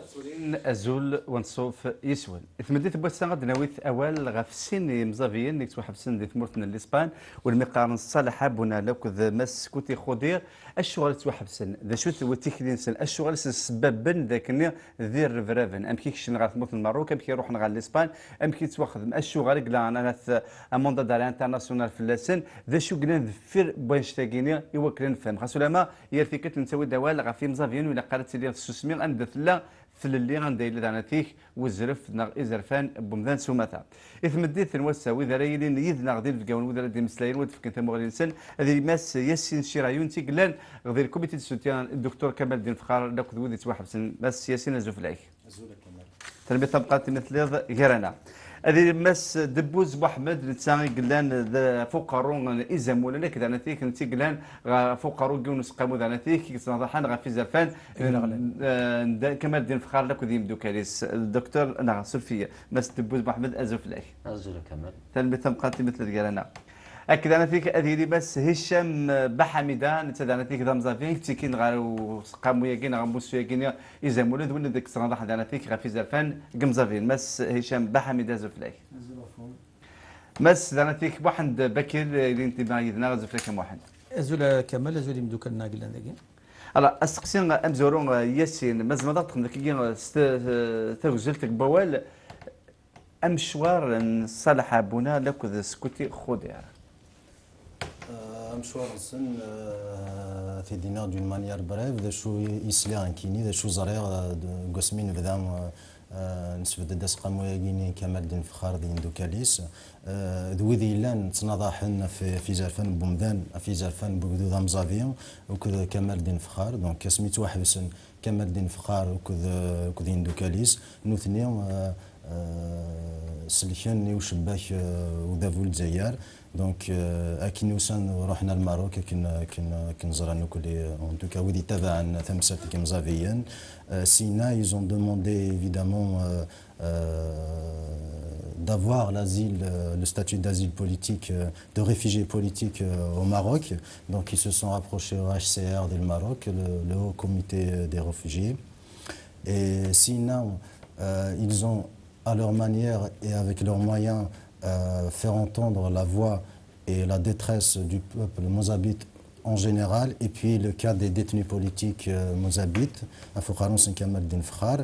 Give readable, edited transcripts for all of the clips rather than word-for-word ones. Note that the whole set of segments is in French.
سولين أزول ونصوف يسول إثمديت بوسا غاد نويت أول غاف السن مزافيين اللي توحبسن دي ثمورتنا الإسبان والمقارن الصالحة بنا لوك ذا مس كوتي خودير الشغل توحبسن ذا شوت وتيكلين سن الشغل السبب بن ذاك ذي الرفرافن أم كيكشن غا ثمورت الماروك أم كي يروح غا الإسبان أم كي تواخذ الشغل قلا أنا أموندا دار انترناسيونال في اللسن ذا شو قلنا ذفير بوينشتاقيني يوكلن فهم خاصو لما يرتكت نسوي دوال غا في مزافيين ولا قالت لي السوسمير أن لا اللي غندير اللي داناتيك وزرف ازرفان بمذان سوماتا اثم الديث نوساوي ذا رايلين يذنا غادي الكاون وذا دي مسلاين ودفكن ثم غادي نسن هذه ماس ياسين شرايون تيقلان غادي الكوميتي دو سوتيان الدكتور كمال الدين فخار داك ذو توحبسن ماس ياسين زوف العيك تربيه طبقات مثل غيرنا هذه ماس دبوز بوحمد نتساغي قلان فقرون ازمولا لك داناتيك نتي قلان فقرون يونس قامو داناتيك كيتصنضحان غا في زرفان كمال الدين فخار لك ذي مدوكاليس الدكتور انا سلفيه ماس دبوز بوحمد ازوف لك ازول كمال تربيه طبقات مثل غيرنا اكيد انا فيك اديري بس هشام بحميدان نتا فيك ذا مزافين تيكين غارو قامو ياكين غامبوسو ياكين يزامولد ولا ديك الصراحه انا فيك غا في زرفان قمزافين مس هشام بحميدان زفلاك مس انا فيك واحد بكر اللي انت بايدنا زفلاك واحد ازول كمال ازول يمدوك لنا قلنا داكين الا اسقسين امزورون ياسين مازال ما تخدم كي تغزلتك بوال امشوار صالح ابونا لك ذا سكوتي خودير مشوار السن في دينا دون مانيير بريف ذا شو يسلي كيني ذا شو زريغ قسمين بدا نسبة داس قامو ياكيني كمال الدين فخار دين دوكاليس ذوذي لان تناضحن في زرفان بومدان في زرفان بوكدو ذا مزافيون وكذا كمال الدين فخار دونك سميت واحد سن كمال الدين فخار وكذا دوكاليس نوثني سلكان وشباك ودافو الجزائر دونك اكي نوصل رحنا الماروك كن زرنا كل ان توكا ودي تبع ثمسات كمزافيين سينا ils ont demandé évidemment d'avoir l'asile, le statut d'asile politique, de réfugié politique au Maroc. Donc ils se sont rapprochés au HCR du Maroc, le Haut Comité des réfugiés. Et sinon, ils ont à leur manière et avec leurs moyens faire entendre la voix et la détresse du peuple mozabite en général, et puis le cas des détenus politiques mozabites, Foukaron Kamal Din Fkhar.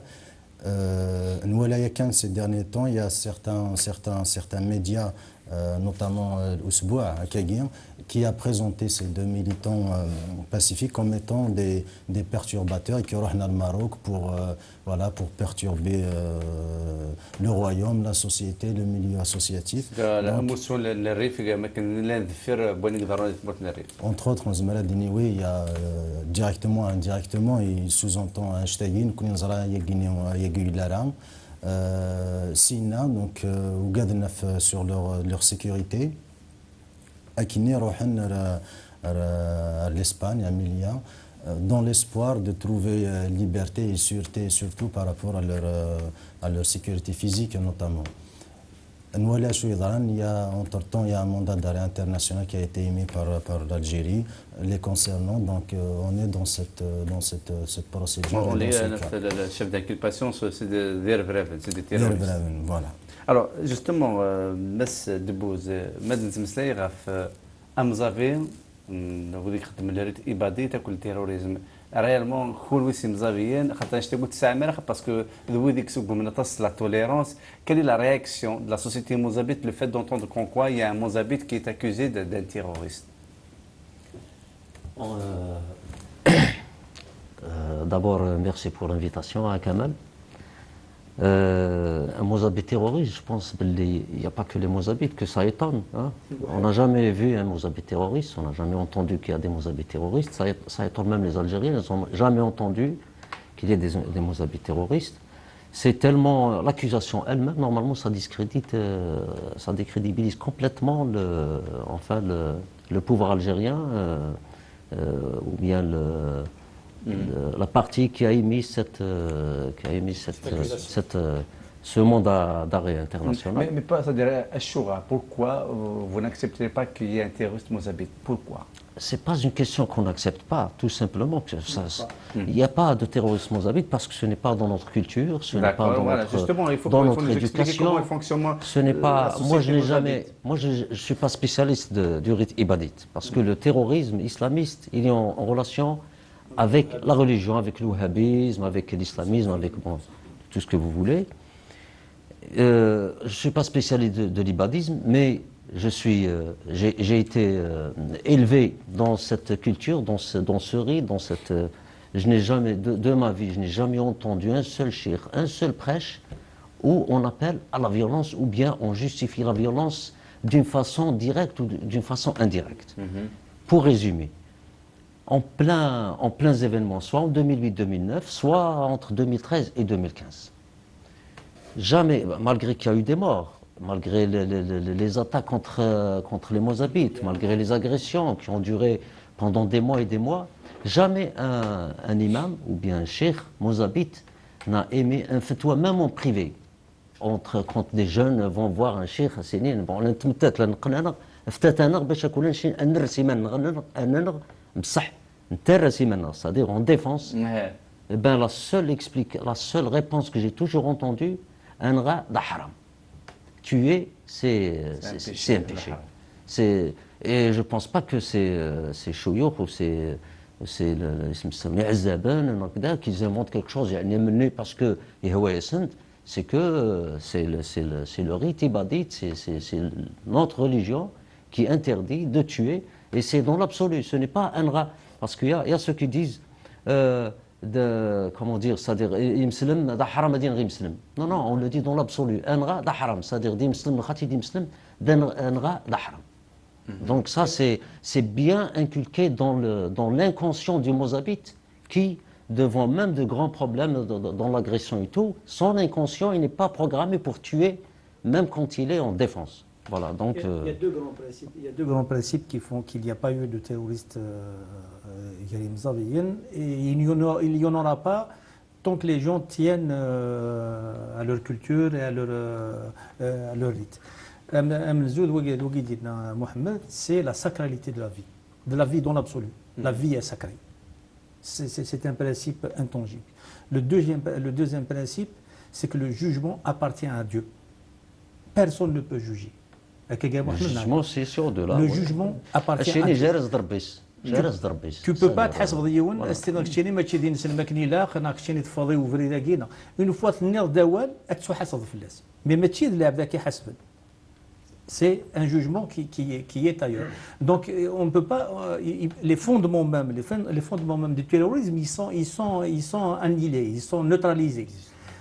Ces derniers temps, il y a certains médias, notamment Ousboua à Kagir, qui a présenté ces deux militants pacifiques comme étant des perturbateurs et qui ont au Maroc pour perturber le royaume, la société, le milieu associatif. Entre autres, oui, il y a directement, indirectement, il sous-entend un hashtagin, Sina, donc, sur leur sécurité. Akini rohan à l'Espagne, à Melilla, dans l'espoir de trouver liberté et sûreté, surtout par rapport à leur sécurité physique notamment. Entre-temps, il y a un mandat d'arrêt international qui a été émis par l'Algérie les concernant, donc on est dans cette procédure. Le chef d'inculpation, c'est des rêves, c'est des terroristes. Voilà. Alors, justement, Mess Debouze, Madame Zmsley, Amzavé, vous dites que le ibadé, le terrorisme. Réellement, c'est mzavien, parce que vous dites que la tolérance. Quelle est la réaction de la société mozabite, le fait d'entendre qu'en quoi il y a un mozabite qui est accusé d'un terroriste? D'abord, merci pour l'invitation à Kamal. Un mozabite terroriste, je pense qu'il n'y a pas que les mozabites que ça étonne. Hein. On n'a jamais vu un mozabite terroriste, on n'a jamais entendu qu'il y a des mozabites terroristes. Ça étonne même les Algériens, ils n'ont jamais entendu qu'il y ait des mozabites terroristes. C'est tellement. L'accusation elle-même, normalement, ça décrédibilise complètement le pouvoir algérien ou bien la partie qui a émis ce mandat d'arrêt international. Mais pas, c'est-à-dire, Ashura, pourquoi vous n'acceptez pas qu'il y ait un terroriste mozambique? Pourquoi? C'est pas une question qu'on n'accepte pas, tout simplement. Il n'y a pas de terrorisme mozambique parce que ce n'est pas dans notre culture, ce n'est pas dans notre éducation. Ce n'est pas. Moi, je n'ai jamais. Moi, je suis pas spécialiste du rite ibadite parce que le terrorisme islamiste, il est en relation avec la religion, avec le wahhabisme, avec l'islamisme, avec tout ce que vous voulez. Je ne suis pas spécialiste de l'ibadisme, mais j'ai été élevé dans cette culture, dans ce rite, je n'ai jamais, de ma vie, je n'ai jamais entendu un seul cheikh, un seul prêche où on appelle à la violence ou bien on justifie la violence d'une façon directe ou d'une façon indirecte. Pour résumer, en pleins événements, soit en 2008-2009, soit entre 2013 et 2015. Jamais, malgré qu'il y a eu des morts, malgré les attaques contre les Mozabites, malgré les agressions qui ont duré pendant des mois et des mois, jamais un imam ou bien un cheikh Mozabite n'a émis un fatwa, même en privé. Quand des jeunes vont voir un cheikh, c'est-à-dire en défense, ben la seule réponse que j'ai toujours entendue, un haram. Tuer, c'est un péché. Et je ne pense pas que c'est chouyouk ou c'est qu'ils inventent quelque chose parce que c'est que c'est le rite ibadite, c'est notre religion qui interdit de tuer, et c'est dans l'absolu, ce n'est pas un rat. Parce qu'il y a ceux qui disent comment dire, c'est-à-dire non, on le dit dans l'absolu, un rat d'haram, c'est-à-dire donc ça c'est bien inculqué dans l'inconscient du Mozabite qui, devant même de grands problèmes dans l'agression et tout, son inconscient il n'est pas programmé pour tuer même quand il est en défense. Voilà, donc, il y a deux grands principes qui font qu'il n'y a pas eu de terroristes mozambicains, et il n'y en aura pas tant que les gens tiennent à leur culture et à leur rite. C'est la sacralité de la vie dans l'absolu. La vie est sacrée. C'est un principe intangible. Le deuxième principe, c'est que le jugement appartient à Dieu. Personne ne peut juger. Le jugement, c'est sûr de là. Le jugement appartient à Dieu. Tu peux pas تحاسب ضيون استناك تشيني ما تشي دين سلمكني لا خناك تشيني تفاضي وفريدا كينا une fois تنير دوال تحاسب فلاس mais ما تشي لا بدا كيحاسب. C'est un jugement qui est ailleurs. Donc on ne peut pas les fondements même du terrorisme ils sont annihilés, ils sont neutralisés.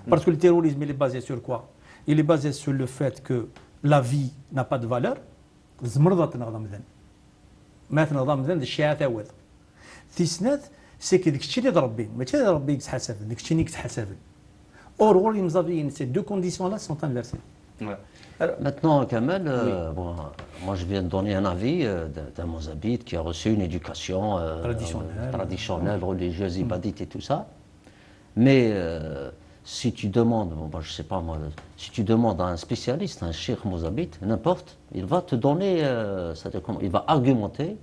Parce que le terrorisme il est basé sur quoi? Il est basé sur le fait que la vie n'a pas de valeur. ما تنظم ذن الشيعة تاود تيسنات سي كي ديك الشيء اللي ضربين ماشي ربي يتحاسب ديك الشيء اللي يتحاسب اور les مزافيين ces deux conditions là sont inversées. Maintenant, Kamel, moi je viens de donner un avis d'un Mozabite qui a reçu une éducation traditionnelle, religieuse, ibadite et tout ça. Mais si tu demandes, je sais pas moi, si tu demandes à un spécialiste, un cheikh Mozabite, n'importe, il va te donner, c'est-à-dire comment, il va argumenter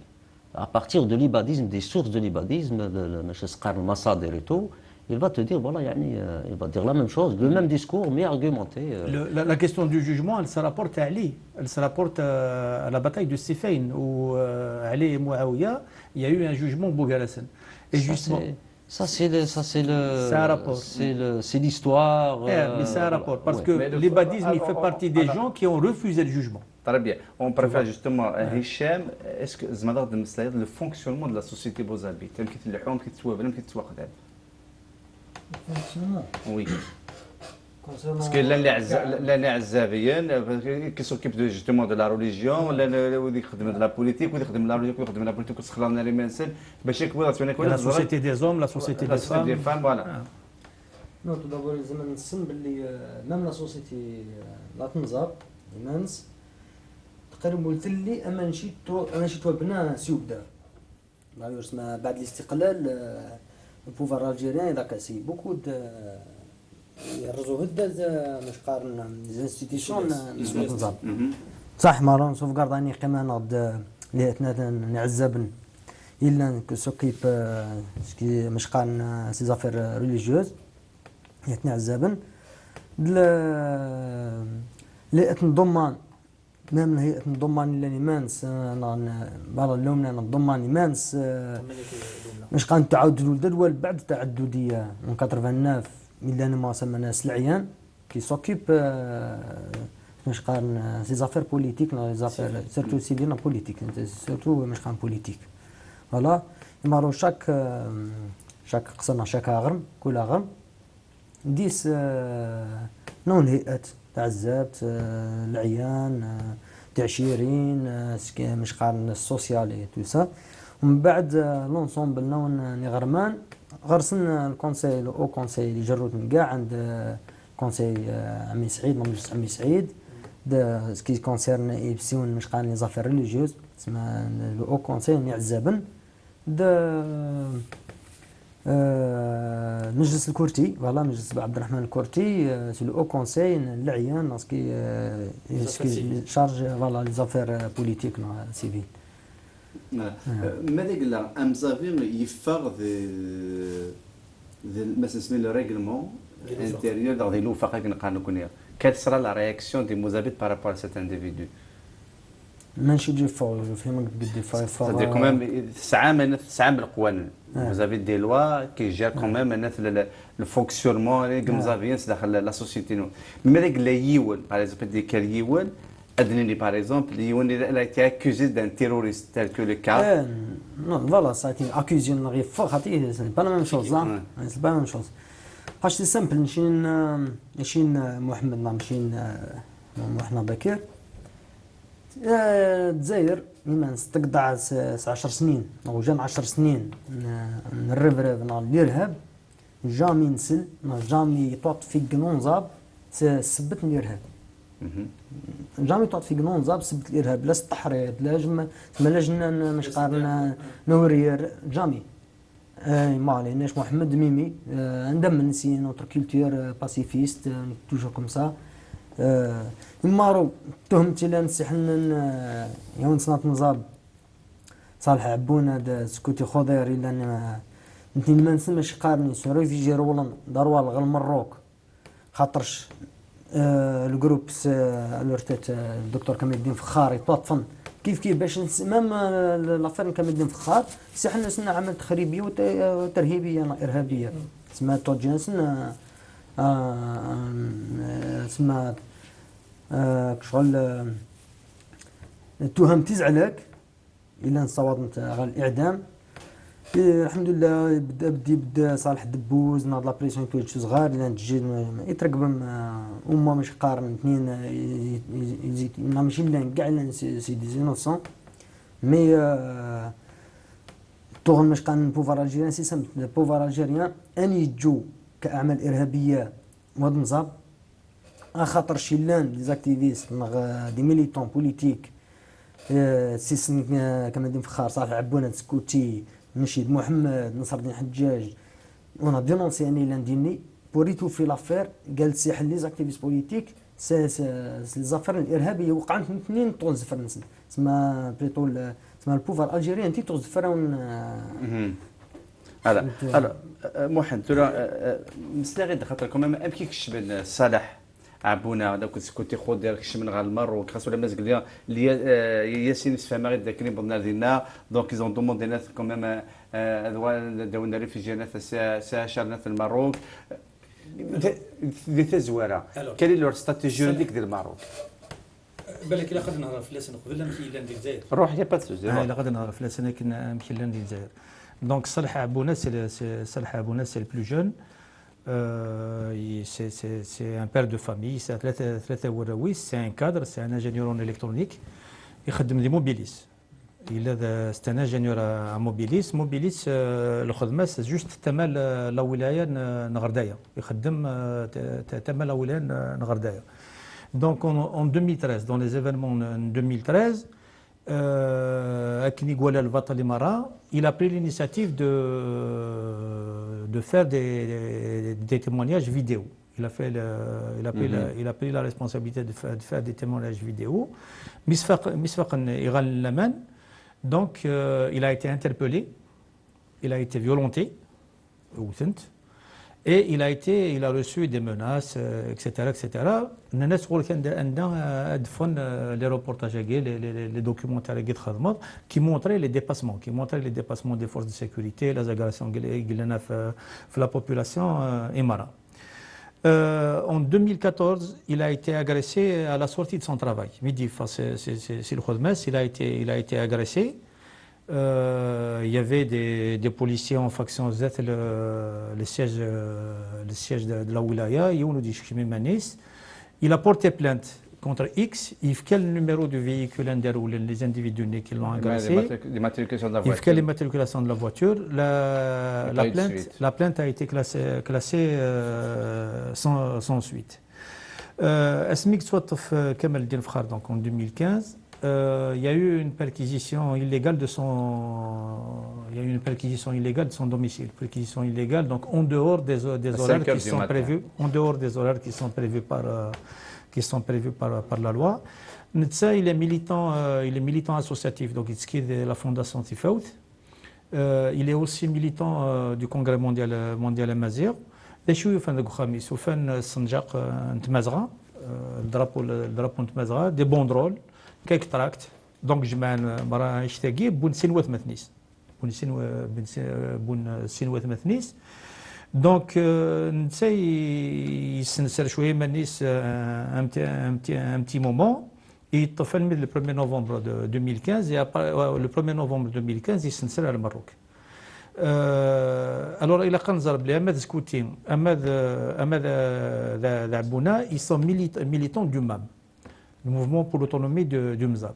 à partir de l'ibadisme, des sources de l'ibadisme, le Masadir et tout. Il va te dire, voilà, il va dire la même chose, le même discours, mais argumenté. La question du jugement, elle se rapporte à Ali. Elle se rapporte à la bataille de Siffin, où Ali et Muawiyah, il y a eu un jugement Boughalassen. Et justement. Ça, c'est un rapport. C'est l'histoire. Mais c'est un rapport, parce que l'ibadisme, il fait partie des gens qui ont refusé le jugement. Très bien. On préfère justement Hicham. Est-ce que le fonctionnement de la société mozambite, oui. Parce que l'année عزابيين qui s'occupe justement de la religion, اللي يخدم de la politique, واللي يخدم la religion, يخدم la politique وسخلنا لي منسل باش يكبر la société des hommes, la société des femmes, voilà. Non, tout d'abord زعما نسم باللي même la société لا تنزار immense تقريبا قلت لي اما نشي توبنا سيوبدا ما يسمى بعد الاستقلال le pouvoir algérien il a cassé beaucoup de يرزو هدا مش قارن زانستيتيسيون نظام صح مارون سوف غارداني كما نغد اللي اثنا نعزبن الا سوكيب سكي مش قارن سي زافير ريليجيوز يتنا عزبن اللي تنضمان مام هي تنضمان اللي مانس بعض اللومنا نضمان مانس مش قان تعود الدول بعد تعددية من 89 إلا ما سمنا سلعيان كي سوكيب مش قان سي زافير بوليتيك لا زافير سيرتو سيفيل بوليتيك سيرتو مش قان بوليتيك فوالا يمارو شاك قصنا شاك غرم كل غرم ديس نون هيئات تعزبت العيان تعشيرين مش قارن السوسيالي تو سا ومن بعد لونسومبل نون نغرمان غرسن الكونساي او كونساي اللي جروت من كاع عند كونساي عمي سعيد مجلس عمي سعيد دا سكي كونسيرن ايبسيون مش قارن لي زافير ريليجيوز اسمها او كونساي نعزبن دا مجلس الكورتي فوالا مجلس عبد الرحمن الكورتي سي لو كونساي العيان سكي شارج فوالا لي زافير بوليتيك سيفيل ماذا قلنا امزافين يفاغ مثلا سمي لو ريغلمون انتيريور دغ دي لو فاق نقارنو كونيا كال سرا لا رياكسيون دي موزابيت بارابور ا سيت انديفيدو ماشي دي فور فهمك قد فور c'est-à-dire quand même ساعه بالقوانين vous avez des lois qui gèrent quand même le fonctionnement les مزافيين داخل لا سوسيتي نو ماذا قال يول par exemple دي كال يول Adnini, par exemple, il a été accusé d'un terroriste tel que le cas. Non, voilà, ça a été accusé d'un terroriste. Ce n'est pas la même chose. C'est pas la même chose. C'est simple. نشين محمد نمشين وحنا بكير. الجزائر من تقطع 10 سنين أو جان 10 سنين نرفرف الإرهاب جامي نسل جامي يطوط في قنونزاب سبت الإرهاب. جامي طلعت في قانون زاب سبت الارهاب لا التحريض لا لجنه مش قارنا نورير جامي ما عليناش محمد ميمي ندم نسي نوتر كولتور باسيفيست توجور كوم سا مارو تهمتي لا نسحن يوم صنات نزاب صالح عبونا سكوتي خضير الا انت ما نسمش قارني سوري في جيرولن داروا الغل مروك خاطرش الجروب الورتات الدكتور كمال الدين فخار يتوطفن كيف باش مام لافير كمال الدين فخار سحنا سنا عمل تخريبيه وترهيبيه ارهابيه سما توجينا سنا سما شغل التهم تزعلك الا نصوت نتاع الاعدام الحمد لله بدا صالح الدبوز ناض لا بريسيون كويت صغار لان تجي يترقبهم هما مش قارن اثنين يزيد ماشي لان كاع لان سي دي زينوسون مي توغن مش قارن بوفار الجيريان سي سمت بوفار الجيريان ان يجو كاعمال ارهابيه وهذا نصاب خاطر شيلان لي زاكتيفيست دي ميليتون بوليتيك سي كما دين فخار صالح عبونه سكوتي نشيد محمد نصر الدين حجاج اون دينونسي اني لانديني بوريتو في لافير قال سي حل لي زاكتيفيست بوليتيك سي زافير الارهابيه وقعت اثنين طون فرنسا اسمها بليتو اسمها البوفار الجيريان تي توز فرعون هذا محمد مستغرب خاطر كمان ما كيكش بين صالح عبونا هذا كنت خضر كش من غير المروك خاصو لما قال لي ياسين فما غير ذاك اللي بدنا دينا دونك ايزون دوموندي ناس كمان داونا ريفيجيات ساشرنا في المروك دي تزواره كاين لو استراتيجي ديك ديال المروك بالك الا غادي نهضر في لسان قبل نمشي لاند الجزائر روح يا با سوزي الا غادي نهضر في لسان نمشي لاند الجزائر دونك صالح عبونا صالح عبونا سي البلو جون c'est un père de famille, c'est un cadre, c'est un ingénieur en électronique. يخدم لي موبيليس. c'est un ingénieur à موبيليس. موبيليس الخدمة جوست تما لا ولاية نغردايا. يخدم تما لا ولاية نغردايا. Donc en 2013, dans les événements en 2013, Akini Gouala Vatali-Mara, il a pris l'initiative de faire des témoignages vidéo. Il a pris la responsabilité de faire des témoignages vidéo. Misfaq Iran Laman, donc il a été interpellé, il a été violenté, et il a reçu des menaces, etc. Les reportages, les documentaires qui montraient les dépassements des forces de sécurité, les agressions de la population émirate. En 2014, il a été agressé à la sortie de son travail. C'est le Khadmes, il a été agressé. Il y avait des policiers en faction Z, le siège de la wilaya, il a porté plainte contre X, il fait quel numéro de véhicule ou les individus qui l'ont agressé, il fait quelle immatriculation de la voiture, la plainte a été classée sans suite. Asmik Swatov Kemal Din Fkhar, donc en 2015, il y a eu une perquisition illégale de son domicile, perquisition illégale, donc en dehors des horaires qui sont prévus par la loi. Netsa, il est militant associatif, donc il est de la fondation Tifaout. Il est aussi militant du Congrès mondial Amazigh. Les chouïs fan de Gouhamis, ou fan Sanjaq Ntmazra, le drapeau Ntmazra, des banderoles, quelques tracts. Donc je m'en bara ishtagui bun sinwat mathnis. Bun sinwat mathnis. Donc il s'en chouï manis un petit moment. Il est fait le 1er novembre 2015 et le 1er novembre 2015 il s'en sert au Maroc. Alors il a kanzar bli Ahmed Skouti, Ahmed Dabouna, ils sont militants du MAM, le mouvement pour l'autonomie du Mzab.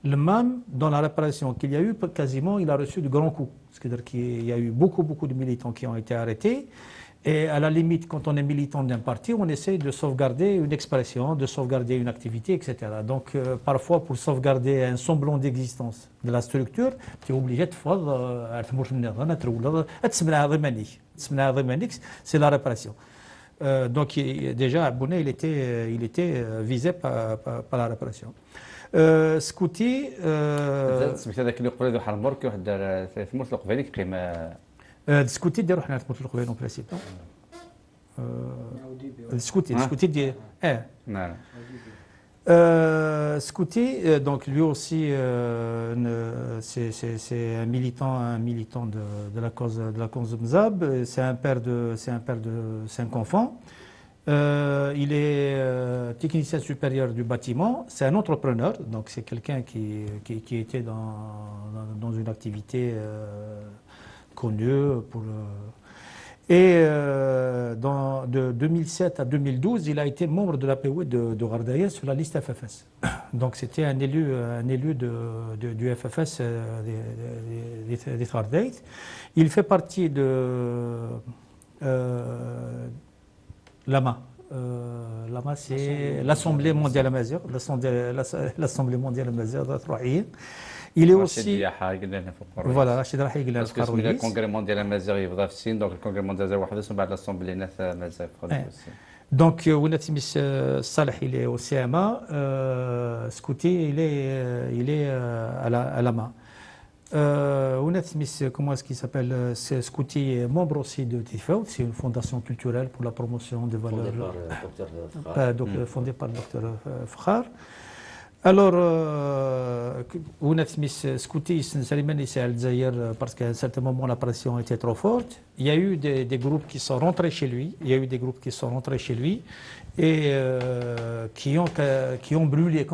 Le MAM, dans la répression qu'il y a eu, quasiment il a reçu de grands coups. C'est-à-dire qu'il y a eu beaucoup de militants qui ont été arrêtés. Et à la limite, quand on est militant d'un parti, on essaie de sauvegarder une expression, de sauvegarder une activité, etc. Donc parfois, pour sauvegarder un semblant d'existence de la structure, tu es obligé de faire c'est la répression. Donc déjà, Abouné, il était visé par la répression. Scouti... Discuter de rohna tmut القبيل en principe. Discuter de Scouti, donc lui aussi c'est un militant de la cause Mzab, c'est un père de 5 enfants. Il est technicien supérieur du bâtiment, c'est un entrepreneur, donc c'est quelqu'un qui était dans une activité connu de 2007 à 2012, il a été membre de l'APW de Gardaïa sur la liste FFS. Donc c'était un élu du FFS des Gardaïa. Il fait partie de l'AMA. L'AMA, c'est l'Assemblée mondiale amazigh, l'Assemblée mondiale amazigh de il est aussi voilà Rachid Rahi قال parce que le congrès mondial amazigh يبدا في الصين donc le congrès mondial واحد ومن بعد l'assemblée amazigh donc Ounatsmis Saleh il est au CMA, Scouti il est à l'AMA. Ounatsmis, comment est-ce qu'il s'appelle, Scouti est membre aussi de Tifaout, c'est une fondation culturelle pour la promotion des valeurs fondée par le docteur Fkhar. Alors, Scouti, c'est Alzaïr parce qu'à un certain moment la pression était trop forte. Il y a eu des groupes qui sont rentrés chez lui. Et qui ont brûlé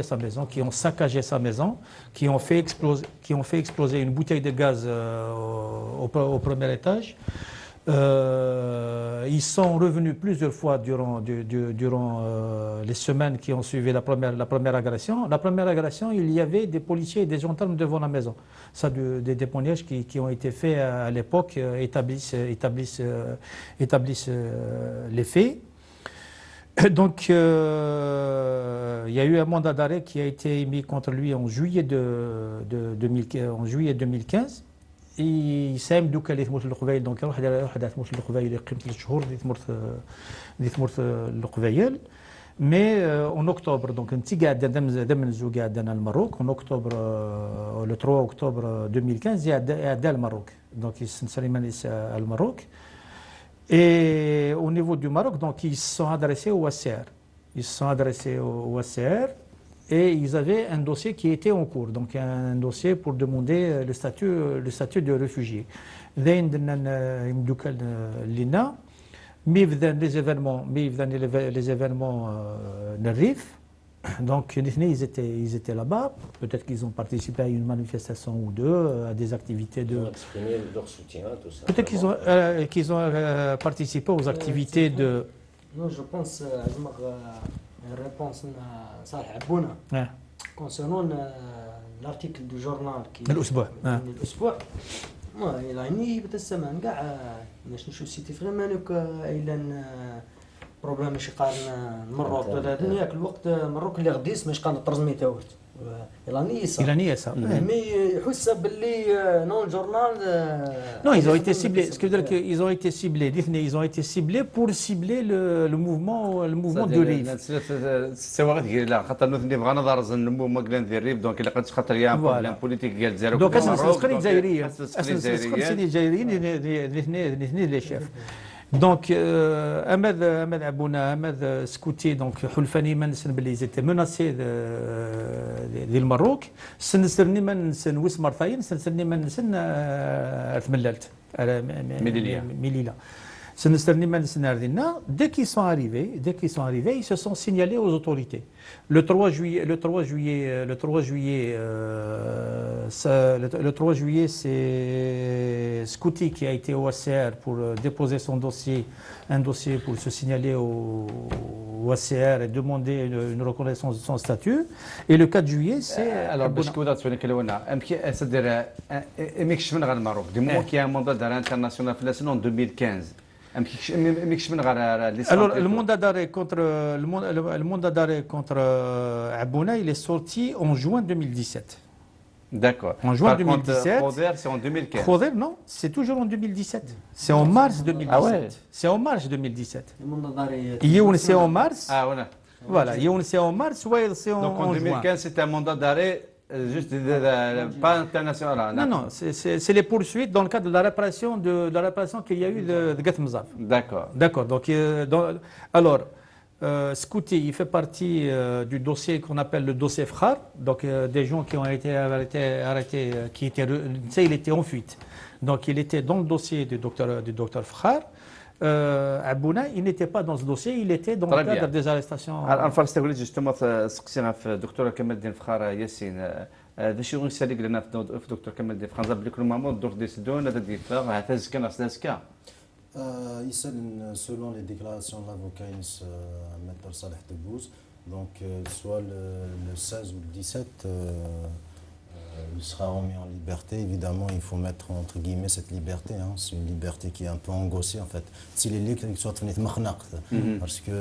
sa maison, qui ont saccagé sa maison, qui ont fait exploser une bouteille de gaz au premier étage. Ils sont revenus plusieurs fois durant les semaines qui ont suivi la première agression. La première agression, il y avait des policiers et des gendarmes devant la maison. Ça, des témoignages qui ont été faits à l'époque établissent les faits. Donc, il y a eu un mandat d'arrêt qui a été émis contre lui en juillet 2015. يساهم دوكا اللي ثمرت القبايل دونك واحد ثمرت القبايل اللي قيمه 3 شهور اللي ثمرت القبايل مي اون اكتوبر دونك انت قاعد دم الزو قاعد انا المروك اون اكتوبر لو 3 اكتوبر 2015 قاعد المروك دونك سليمان المروك et au niveau du Maroc donc ils se sont adressés au OACR et ils avaient un dossier qui était en cours donc un dossier pour demander le statut de réfugié ذين درنا يمدوك لنا مي بدان les événements نريف donc ils étaient là-bas peut-être qu'ils ont participé à une manifestation ou deux à des activités de exprimer leur soutien tout ça peut-être qu'ils ont participé aux activités de non je pense une réponse à Salih Abouna concernant l'article du journal qui الأسبوع الاسبوع يعني بتسمع كاع باش نشوف سيتي فريمون ايلان بروبليم ماشي قارن المروك ياك الوقت مروك اللي غديس ماشي قارن الترزمي تاوت إيرانية ça مي يحس باللي نون جورنال non ils ont été ciblés ce qui veut dire qu'ils ont été ciblés ils ont été ciblés pour cibler le mouvement de Rif سواء لا خاطر نثني بغا نظر الموفمون كلان ديال ريف دونك الا قد خاطر يا بروبليم بوليتيك ديال الجزائر دونك اسنسقني الجزائريين اسنسقني الجزائريين الاثنين لي شاف دونك اماد عبونا اماد سكوتي دونك حلفاني ما نسن باللي زيت مناسي ديال المروك سنسرني ما نسن ويس مرثاين سنسرني ما نسن ثمللت ميليلا سنسرني ما نسن ردينا dès qu'ils sont arrivés ils se sont signalés aux autorités le 3 juillet c'est Scouti qui a été au OACR pour déposer un dossier pour se signaler au OACR et demander une reconnaissance de son statut et le 4 juillet c'est alors باش كودا تسولي كلونا امكي اسدر امكش من غير المروك دي مو كي ان موندا دار انترناسيونال في لاسون 2015 Alors le mandat d'arrêt contre Abouna il est sorti en juin 2017. D'accord. En juin 2017. Khoder c'est en 2015. Khoder non, c'est toujours en 2017. C'est en mars 2017. Ah ouais. C'est en mars 2017. المنظر داري Youn c'est en mars. Ah voilà. Voilà, Youn c'est en mars, ouais c'est en Donc en 2015 c'était un mandat d'arrêt juste pas international. Non, non, c'est les poursuites dans le cadre de la répression qu'il y a eu de Gath Mzaf. D'accord. D'accord. Donc, alors, Scouti, il fait partie du dossier qu'on appelle le dossier Fkhar. Donc, des gens qui ont été arrêtés, il était en fuite. Donc, il était dans le dossier du docteur Fkhar. Abouna, il n'était pas dans ce dossier, il était dans le cadre des arrestations. الفرص تقول جوستومون سقسينا في الدكتور كمال الدين فخار ياسين هذا شي غيسالي لنا في دكتور كمال الدين فخار نزاب لك المامون الدور دي سدون هذا ديفا هذا زكا ناس زكا selon les déclarations de l'avocat Maître Saleh Debbouze donc soit le 16 ou le 17 il sera remis en liberté. Évidemment, il faut mettre entre guillemets cette liberté. Hein. C'est une liberté qui est un peu angoissée en fait. Si les ligues sont parce que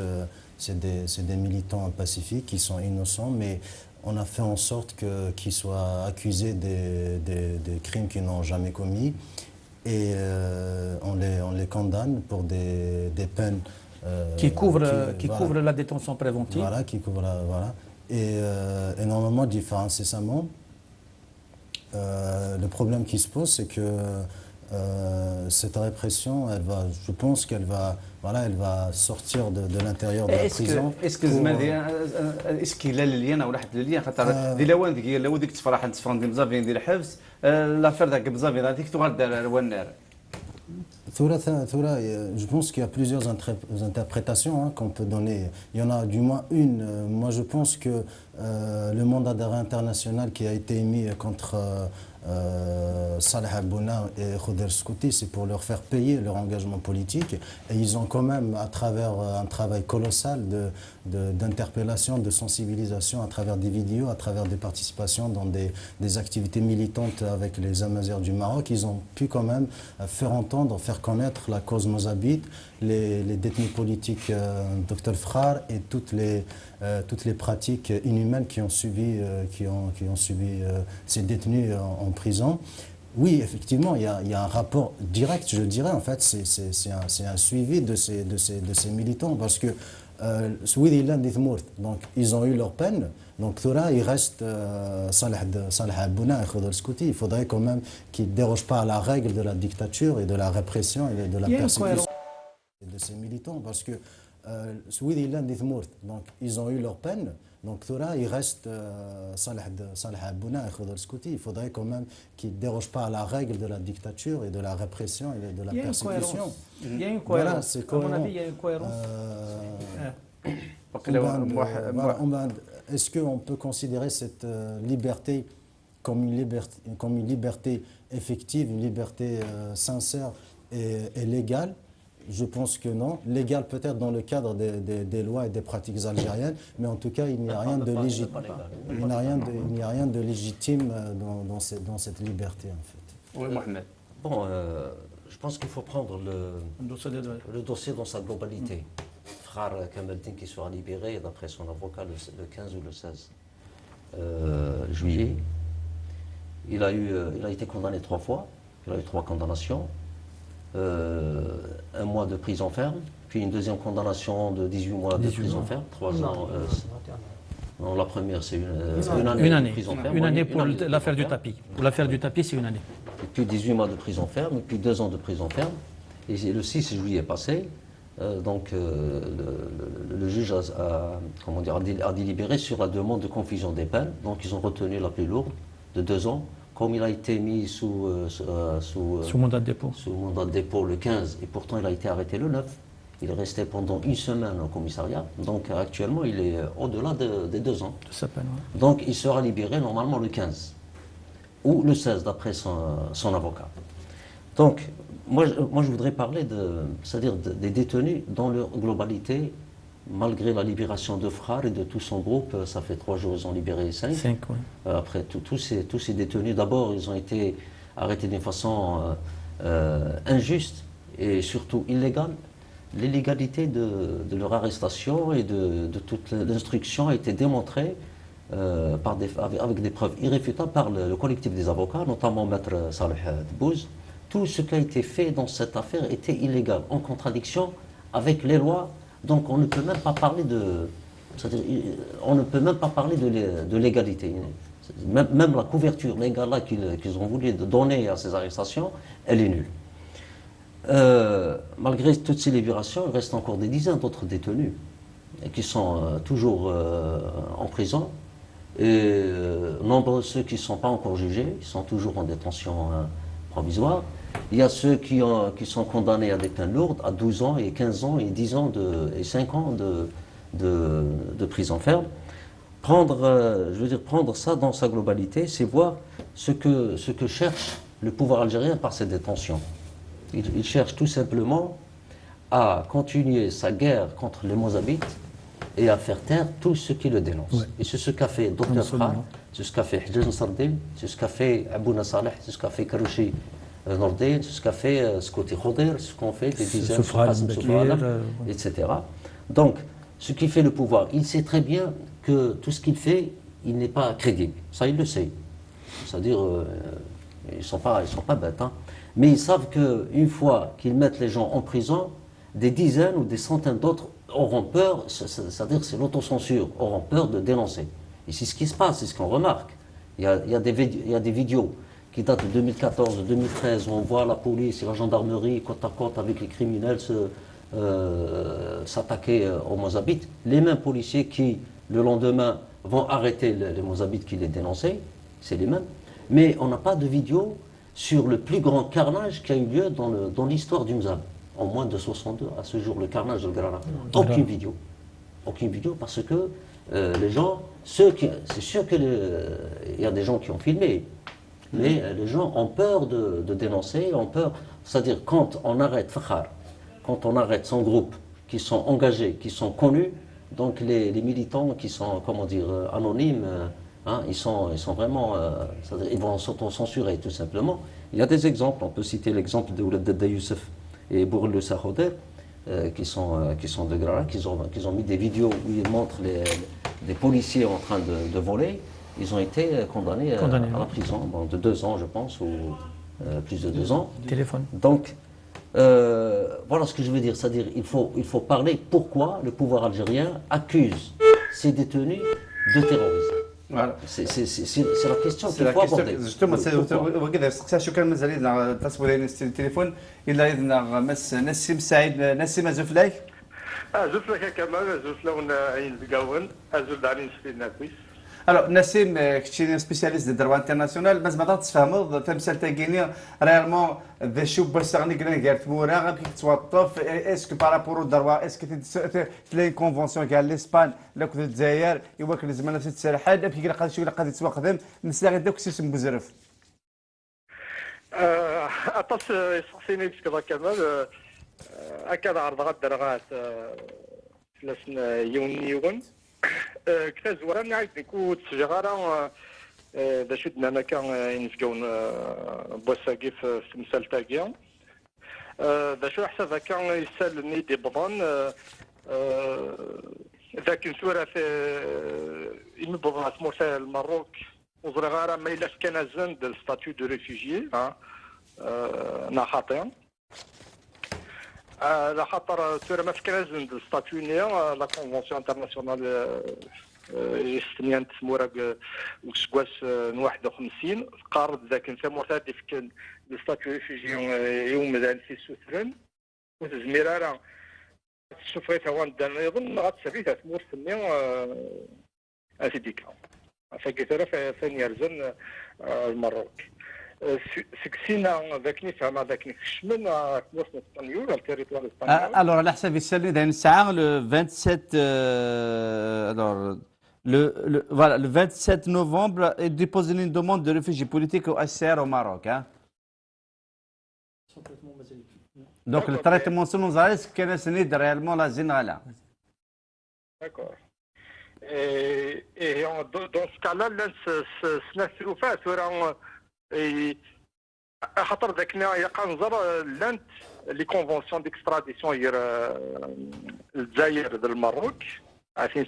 c'est des militants pacifiques qui sont innocents, mais on a fait en sorte qu'ils soient accusés des crimes qu'ils n'ont jamais commis et on les condamne pour des peines qui couvrent la détention préventive. Voilà, qui couvrent voilà. Et normalement, incessamment. Le problème qui se pose, c'est que cette répression, je pense qu'elle va sortir de l'intérieur de la prison. Est-ce qu'il a le lien ou le lien دي لوان ديك تفرح نتفرن دي مزافين ديال الحبس لافير داك مزافين هذيك تغدر الونار je pense qu'il y a plusieurs interprétations hein, qu'on peut donner. Il y en a du moins une. Moi, je pense que le mandat d'arrêt international qui a été émis contre Saleh Abouna et Khoder Scouti, c'est pour leur faire payer leur engagement politique. Et ils ont quand même, à travers un travail colossal d'interpellation, de sensibilisation, à travers des vidéos, à travers des participations dans des activités militantes avec les Amazirs du Maroc, ils ont pu quand même faire entendre, faire connaître la cause mozabite, les détenus politiques Dr Fkhar et toutes les pratiques inhumaines qui ont subi ces détenus en prison. Oui, effectivement, il y a un rapport direct, je dirais. En fait, c'est un suivi de ces militants parce que donc ils ont eu leur peine. Donc là, il reste Salah Abouna et Khodr Skouti. Il faudrait quand même qu'ils ne dérogent pas à la règle de la dictature et de la répression et de la persécution de ces militants parce que donc ils ont eu leur peine. Donc là, il reste Salah Abouna et Khodr Skouti. Il faudrait quand même qu'ils ne dérogent pas à la règle de la dictature et de la répression et de la persécution. Il y a une Voilà, cohérence. c'est À mon cohérent. avis, il y a une cohérence. Est-ce qu'on peut considérer cette liberté comme une liberté effective, une liberté sincère et légale? Je pense que non. Légal peut-être dans le cadre des lois et des pratiques algériennes, mais en tout cas, il n'y a rien de légitime. Il n'y a rien de légitime dans cette liberté, en fait. Oui, Mohamed. Bon, je pense qu'il faut prendre le dossier dans sa globalité. Frère Kamaldin qui sera libéré, d'après son avocat, le 15 ou le 16 juillet. Il a été condamné 3 fois. Il a eu 3 condamnations. 1 mois de prison ferme, puis une deuxième condamnation de 18 mois de prison ferme, 3 ans. Non, la première, c'est une année de prison ferme. Une année pour l'affaire du tapis. Pour l'affaire du tapis, c'est une année. Et puis 18 mois de prison ferme, et puis 2 ans de prison ferme. Et le 6 juillet passé, le juge a délibéré sur la demande de confusion des peines. Donc ils ont retenu la plus lourde, de 2 ans. Comme il a été mis sous mandat de dépôt. Sous mandat de dépôt le 15, et pourtant il a été arrêté le 9. Il est resté pendant 1 semaine au commissariat. Donc actuellement, il est au-delà des 2 ans. De sa peine, ouais. Donc il sera libéré normalement le 15 ou le 16 d'après son avocat. Donc moi je voudrais parler c'est-à-dire des détenus dans leur globalité. Malgré la libération de Frère et de tout son groupe, ça fait 3 jours, ils ont libéré 5. 5, oui. Après, tous ces détenus, d'abord, ils ont été arrêtés d'une façon injuste et surtout illégale. L'illégalité de leur arrestation et de toute l'instruction a été démontrée avec des preuves irréfutables par le collectif des avocats, notamment Maître Saleh Dbouz. Tout ce qui a été fait dans cette affaire était illégal, en contradiction avec les lois. Donc on ne peut même pas parler de légalité. Même la couverture légale là qu'ils ont voulu donner à ces arrestations, elle est nulle. Malgré toutes ces libérations, il reste encore des dizaines d'autres détenus qui sont toujours en prison. Et nombreux ceux qui ne sont pas encore jugés, ils sont toujours en détention provisoire. Il y a ceux qui sont condamnés à des peines lourdes, à 12 ans et 15 ans et 10 ans et 5 ans de prison ferme. Prendre ça dans sa globalité, c'est voir ce que cherche le pouvoir algérien par ces détentions. Il cherche tout simplement à continuer sa guerre contre les Mozabites et à faire taire tout ce qui le dénonce. Ouais. Et c'est ce qu'a fait Dr Fra, c'est ce qu'a fait Hidj Nsardine, c'est ce qu'a fait Abouna Saleh, c'est ce qu'a fait Karouchi Nordin, c'est ce qu'a fait Skouti Khodr, ce qu'ont fait des dizaines de etc. Donc, ce qui fait le pouvoir, il sait très bien que tout ce qu'il fait, il n'est pas crédible. Ça, il le sait. C'est-à-dire, ils ne sont pas bêtes. Hein. Mais ils savent qu'une fois qu'ils mettent les gens en prison, des dizaines ou des centaines d'autres auront peur, c'est-à-dire c'est l'autocensure, auront peur de dénoncer. Et c'est ce qui se passe, c'est ce qu'on remarque. Il y a des vidéos qui datent de 2014-2013 où on voit la police et la gendarmerie côte à côte avec les criminels s'attaquer aux Mozabites. Les mêmes policiers qui, le lendemain, vont arrêter les Mozabites qui les dénonçaient, c'est les mêmes. Mais on n'a pas de vidéo sur le plus grand carnage qui a eu lieu dans l'histoire du Mzab. En moins de 62, à ce jour, le carnage de Grana. Aucune vidéo. Aucune vidéo parce que les gens, c'est sûr qu'il y a des gens qui ont filmé, mais les gens ont peur de dénoncer, ont peur. C'est-à-dire, quand on arrête Fakhar, quand on arrête son groupe, qui sont engagés, qui sont connus, donc les militants qui sont, comment dire, anonymes, hein, ils sont vraiment, ils vont s'auto-censurer tout simplement. Il y a des exemples, on peut citer l'exemple de Oulad Dadda Youssef et Bourle Sahoder, qui sont de Grana, qui ont mis des vidéos où ils montrent des policiers en train de voler. Ils ont été condamnés à la prison, bon, de 2 ans, je pense, ou plus de 2 ans. Téléphone. Donc, voilà ce que je veux dire. C'est-à-dire il faut parler pourquoi le pouvoir algérien accuse ces détenus de terrorisme. Voilà. C'est la question qu'il faut aborder. Justement, وكذا شو كان مازال لنا تصبوا لنا التليفون الا اذن مس نسيم سعيد نسيم ازوفلاك ازوفلاك كمال ازوفلاون عين القاون ازول دارين سفينا كويس. الو نسيم كنتي سبيسياليست ديال الدروا انترناسيونال باش ما تفهموا تمثال تاع كينيا ريالمون ذا شو باش تغني كاع تمورا غادي تتوظف اسكو بارابور الدروا اسكو تلاقي كونفونسيون كاع لاسبان لا كنت الجزائر يوكل زعما نفس التسريحات بكي قال شي قادر يتوقدم نسلا غير داك السيستم بزرف اطاس يسقسيني بسكذا كمال اكاد عرض غد درغات فلسنا يون كتا زورا نعيد نكو تسجغارا دا شدنا انا كان ينفقون بوساقي في تمثال تاقيا دا شو حسب كان يسال نيدي بضان ذاك نسورة في يمبضان اسموسا المروك وزرغارا ما إلا كان زند الستاتيو دو ريفوجي نا خاطئ على خاطر تورا ما فكرا زند الستاتيو نيا لا كونفونسيون انترناسيونال يستنيان تسمورا وكسكواس 51 قارد ذاك نتا مرتادي في الستاتيو ريفوجي يوم ذا في سوثرن وتزميرا شوفيتها وان دان يظن غتسافيتها تمور سنيا اسيديكا فكيترا فين يرزن المروك سكسينا ذاك نفهم ذاك نكشمن تمور اسبانيول التيريتوار اسبانيول alors على حسب السالي داين الساعه le 27 alors voilà le 27 novembre il dépose une demande de réfugiés politiques au HCR au Maroc hein. Donc le traitement selon Zaraïs كان سنيد réellement la générale. D'accord. Et dans ce cas-là, سنثروا فيها ثورة خاطر ذاكنا يقنزر لانت لي كونفونسيون ديكستراديسيون ير الجزائر ديال المغرب عارفين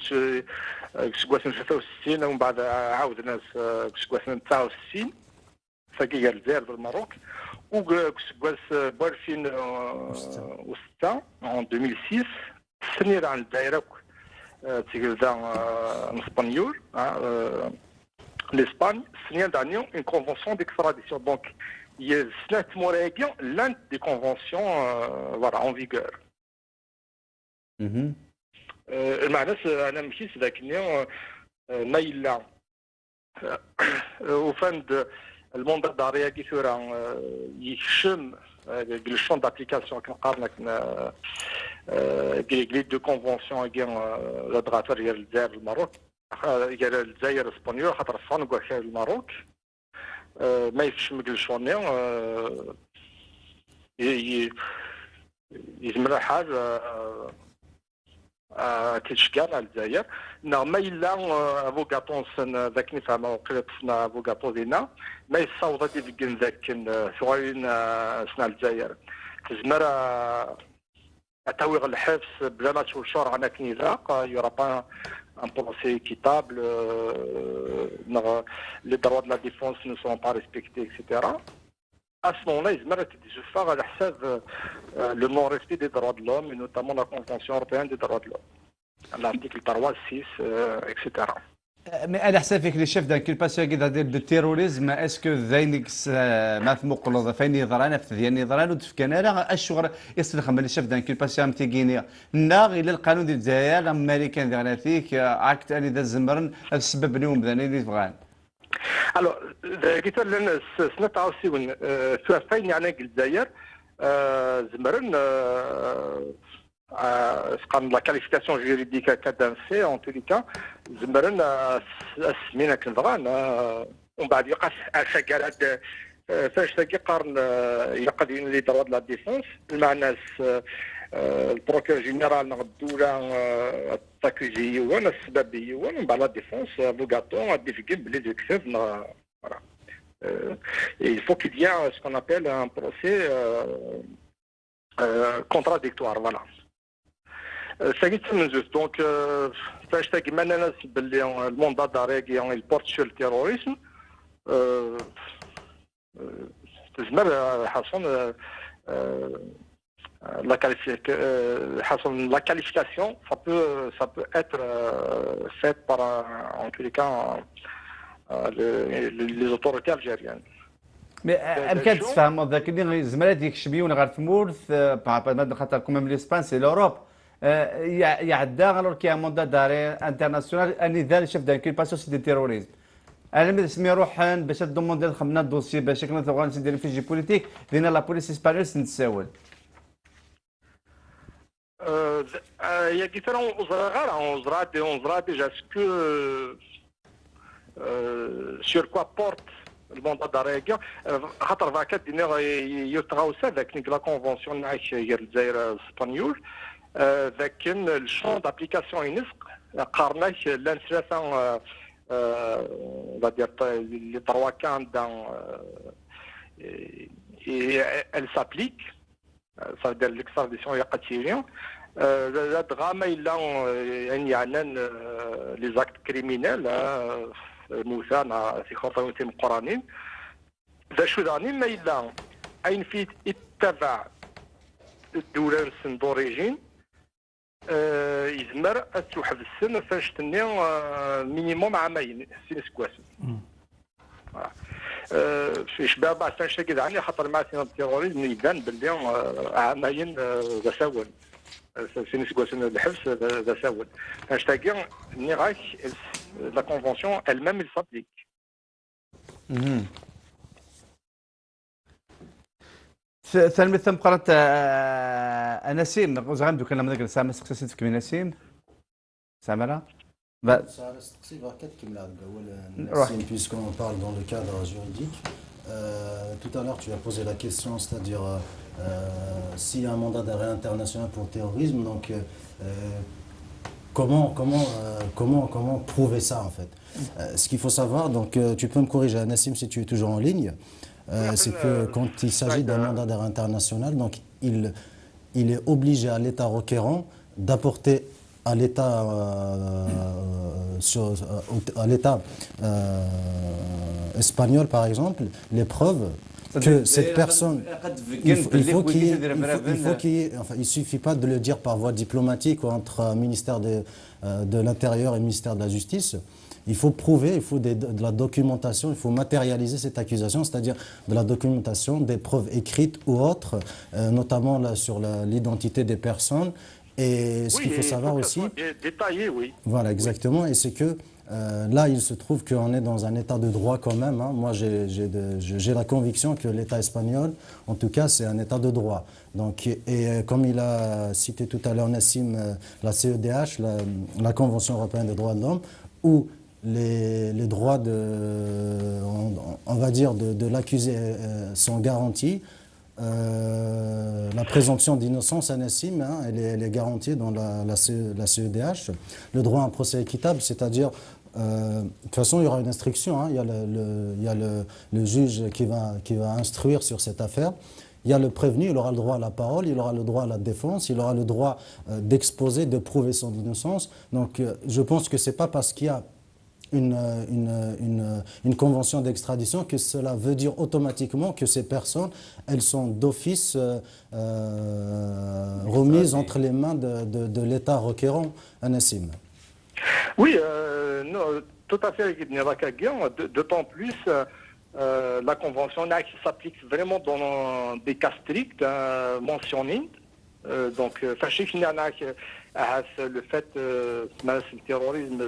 كسكواس 63 ومن بعد عاودنا كسكواس 69 فكي الجزائر ديال المغرب وكسكواس ب 2006 en 2006 سنير عن الجزائر تيجلدا اسبانيول l'Espagne signe d'année une convention d'extradition. Donc, il y a 7 mois l'un des conventions voilà, en vigueur. المعنى أنا مشيت ذاك اليوم ما إلا وفند المنظر داريا كي ثورة يخشم بالشون دابليكاسيون كنقارن لي دو كونفونسيون كاع لا دغاتور ديال الجزائر المغرب ديال الجزائر اسبانيول خاطر الصنقوا حتى المغرب ما يفش مقلشوني يزمر حاجه تشكال على الجزائر ما الا افوكاتون ذاك نفهم وقيلتنا افوكاتو دينا ما يصاوب ديك ذاك ثوين سنا الجزائر تزمر اتاويغ الحبس بلا ما تشوف شرع انا كنيزاق يورا با un procès équitable, les droits de la défense ne sont pas respectés, etc. À ce moment-là, ils méritent de faire à le non-respect des droits de l'homme, et notamment la Convention européenne des droits de l'homme, l'article 3, 6, etc. Mais على حسابك لي شاف ذاك الباسيو كذا ديال التيروريزم اسكو ذاينكس ما في مقلوضه فين يضران في ديال يضران وتفكان انا الشغل يصلخ اللي شاف ذاك الباسيو ام تيغينيا النار الى القانون ديال الجزائر الامريكان ديال فيك عكت اني ذا الزمرن السبب اليوم ذا اللي تبغان الو قلت لنا سنه تعاوسيون فين يعني الجزائر زمرن la qualification juridique كدان في en tous les cas زمرنا سمينا كنبغان ومن بعد يقاس شكالات فاش تلقى قارن يقدين لي دروا د لا ديفونس المعنى البروكور جينيرال نغ الدوله التاكوزي هو السبب هو ومن بعد لا ديفونس افوكاتو ديفيكي بلي ديكسيف il faut qu'il y ait ce qu'on appelle un procès contradictoire voilà. ساكيت من زوج دونك فاش تاكي معنا ناس باللي الموندا داري il porte sur le terrorisme تزمر حصل la qualification, ça peut être fait par, en tous les cas, les autorités algériennes. مي امكان تفهم ذاك اللي زمرات يكشبيون غير ثمورث بعد خاطر كوميم ليسبان سي لوروب يعدى غير كي موندا داري انترناسيونال النضال شاف دانكيباسيون سي دي تيروريزم انا ما سمي روحن باش دوموندي خمنا الدوسي باش كنا تبغى ندير فيجي بوليتيك دينا لا بوليس اسبانيول نتساول il y a différents on déjà ce que sur quoi porte le mandat d'arrêt خاطر فاكات دينا يتغاو ذاك لا كونفونسيون هي الجزائر اسبانيول لكن الشون دابليكاسيون ينسق قارناه l'administration on va dire les trois cas dans et elle s'applique ça veut dire l'extradition يقتيلين لا دراما الا يعني les actes criminels موثان في خطوة القرانين ذا شو ذاني ما إلا أين في اتبع الدولة دوريجين يزمر تحب السن فاش تني مينيموم عامين سين سكواسن في شباب بعد فاش كذا عني خاطر مع سين التيروريزم يبان باللي عامين ذا ساول سين سكواسن الحبس ذا ساول فاش تاقي نيغاك la convention elle-même il s'applique. ثاني مثل قرأت نسيم زعما دوك انا مداك سامع سقسيت في نسيم سامعنا puisqu'on parle dans le cadre juridique. Tout à l'heure, tu as posé la question, c'est-à-dire s'il y a un mandat d'arrêt international pour terrorisme, donc comment prouver ça en fait? Ce qu'il faut savoir, donc tu peux me corriger, Nassim, si tu es toujours en ligne, c'est que quand il s'agit d'un mandat d'arrêt international, donc il est obligé à l'État requérant d'apporter à l'État espagnol, par exemple, les preuves que cette personne, il suffit pas de le dire par voie diplomatique ou entre ministère de l'Intérieur et ministère de la Justice. Il faut prouver, il faut de la documentation, il faut matérialiser cette accusation, c'est-à-dire de la documentation, des preuves écrites ou autres, notamment là, sur l'identité des personnes. Et ce qu'il faut savoir aussi, détaillé, oui. Voilà, exactement, et c'est que là, il se trouve qu'on est dans un état de droit quand même. Hein. Moi, j'ai la conviction que l'État espagnol, en tout cas, c'est un état de droit. Donc, et comme il a cité tout à l'heure Nassim, la CEDH, la Convention européenne des droits de l'homme, où les droits on va dire, de l'accusé sont garantis. La présomption d'innocence à Nassim, hein, elle est garantie dans la CEDH. Le droit à un procès équitable, c'est-à-dire, de toute façon, il y aura une instruction. Hein, il y a le juge qui va instruire sur cette affaire. Il y a le prévenu, il aura le droit à la parole, il aura le droit à la défense, il aura le droit d'exposer, de prouver son innocence. Donc, je pense que c'est pas parce qu'il y a une convention d'extradition que cela veut dire automatiquement que ces personnes, elles sont d'office remises entre les mains de l'État requérant à Nassim. Oui, non, tout à fait, d'autant plus la convention s'applique vraiment dans des cas stricts mentionnés. Donc, le fait le terrorisme,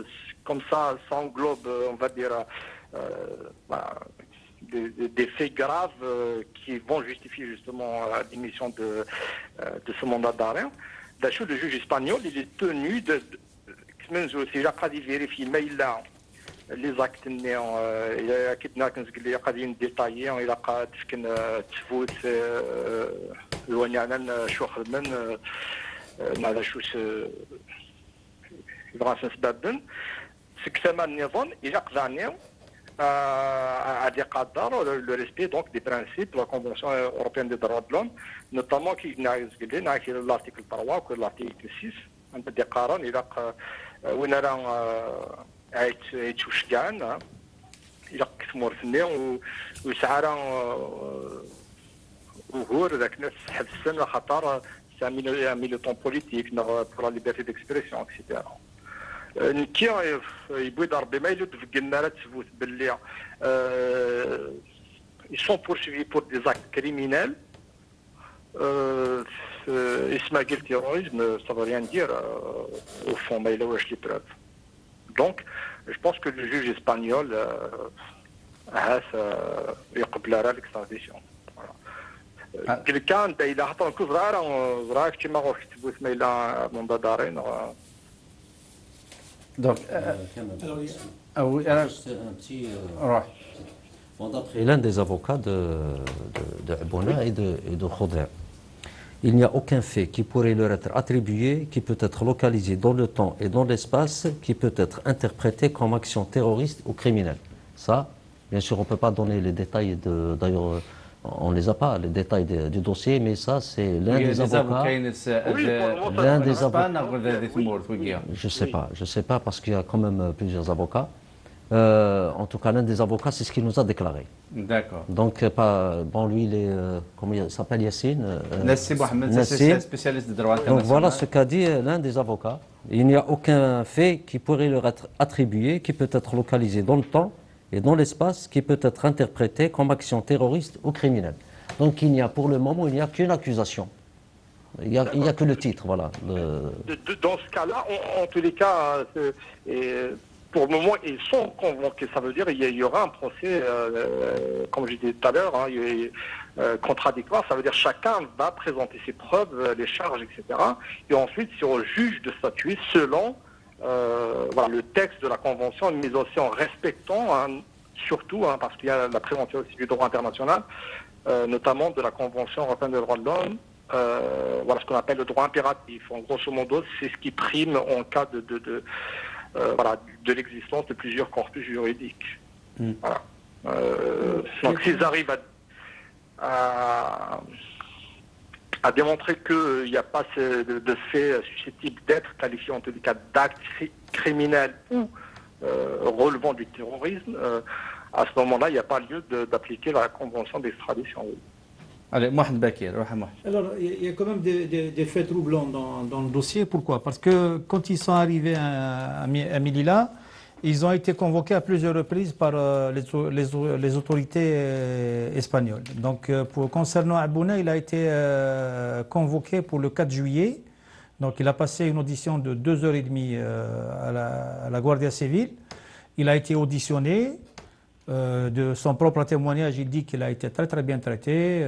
comme ça englobe, on va dire, des faits graves qui vont justifier justement l'émission de ce mandat d'arrêt. D'ailleurs, le juge espagnol, il est tenu de vérifier, mais il a les actes il a كنا كنقول قاعدين ديتايي الى قاد كن تفوت الونيانا شو خدمن ماذا شو يبغى سبب سكتما النظام الى قضاني à قدر le respect donc des principes de la Convention européenne des droits de l'homme, notamment qui l'article 3 ou l'article 6 عند ديقارن الى وين راه عيت وشكان الى كتمورثني ويسعى وهور ذاك الناس حبس السن خاطر c'est un militant politique pour la liberté d'expression, etc. نكي يبغي ضربي ما يلود في الجنة تثبت باللي ils sont poursuivis pour des actes criminels. اسمها قال terrorisme, ça veut rien dire au fond, mais il a les preuves. Donc, je pense que le juge espagnol يقبل l'extradition. quelqu'un il a حطوا كل صغار كيما غير كتبوا سميلا منذ دارين دونك D'après l'un des avocats de Abouna et de Khoder, il n'y a aucun fait qui pourrait leur être attribué, qui peut être localisé dans le temps et dans l'espace, qui peut être interprété comme action terroriste ou criminelle. Ça, bien sûr, on ne peut pas donner les détails, d'ailleurs, on ne les a pas, les détails du dossier, mais ça, c'est l'un des avocats. L'un des avocats. Je sais pas, parce qu'il y a quand même plusieurs avocats. En tout cas, l'un des avocats, c'est ce qu'il nous a déclaré. D'accord. Donc, bon, lui, il est, comment il s'appelle, Yassine Nassim Mohamed, c'est spécialiste de droit international. Donc voilà ce qu'a dit l'un des avocats. Il n'y a aucun fait qui pourrait leur être attribué, qui peut être localisé dans le temps et dans l'espace, qui peut être interprété comme action terroriste ou criminelle. Donc il n'y a, pour le moment, il n'y a qu'une accusation. Il n'y a que le titre, voilà. Dans ce cas-là, en tous les cas, pour le moment, ils sont convoqués. Ça veut dire qu'il y aura un procès, comme je disais tout à l'heure, contradictoire. Ça veut dire chacun va présenter ses preuves, les charges, etc. Et ensuite, c'est au juge de statuer selon voilà, le texte de la Convention, mais aussi en respectant, surtout, parce qu'il y a la prévention aussi du droit international, notamment de la Convention européenne des droits de l'homme, voilà ce qu'on appelle le droit impératif. En grosso modo, c'est ce qui prime en cas voilà, de l'existence de plusieurs corpus juridiques. Voilà. Donc s'ils arrivent à démontrer qu'il n'y a pas de fait susceptible d'être qualifié en tous les cas d'actes criminels ou relevant du terrorisme, à ce moment-là, il n'y a pas lieu d'appliquer la convention d'extradition. Allez, Mohamed Bakir. Alors, il y a quand même des faits troublants dans le dossier. Pourquoi? Parce que quand ils sont arrivés à Melilla, ils ont été convoqués à plusieurs reprises par les autorités espagnoles. Donc, concernant Abouna, il a été convoqué pour le 4 juillet. Donc, il a passé une audition de 2h30 à la Guardia Civile. Il a été auditionné. De son propre témoignage, il dit qu'il a été très très bien traité,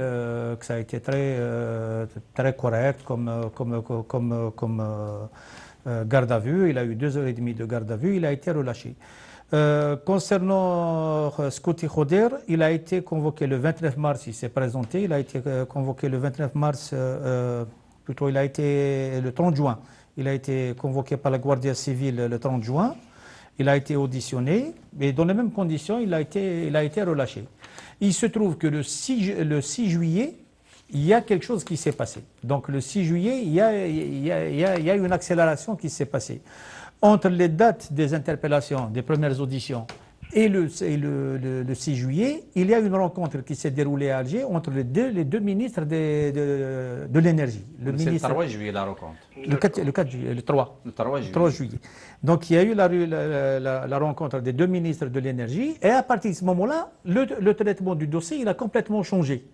que ça a été très correct comme garde à vue. Il a eu 2h30 de garde à vue, il a été relâché. Concernant Scouti Khoder, il a été convoqué le 29 mars, il s'est présenté, il a été convoqué le 29 mars, plutôt il a été le 30 juin, il a été convoqué par la Guardia Civile le 30 juin. Il a été auditionné, mais dans les mêmes conditions, il a été relâché. Il se trouve que le 6 juillet, il y a quelque chose qui s'est passé. Donc le 6 juillet, il y a une accélération qui s'est passée. Entre les dates des interpellations, des premières auditions, et le 6 juillet, il y a une rencontre qui s'est déroulée à Alger entre les deux ministres de l'énergie. C'est le 3 juillet la rencontre. Le 3 juillet. Donc il y a eu la rencontre des deux ministres de l'énergie et à partir de ce moment-là, le traitement du dossier il a complètement changé.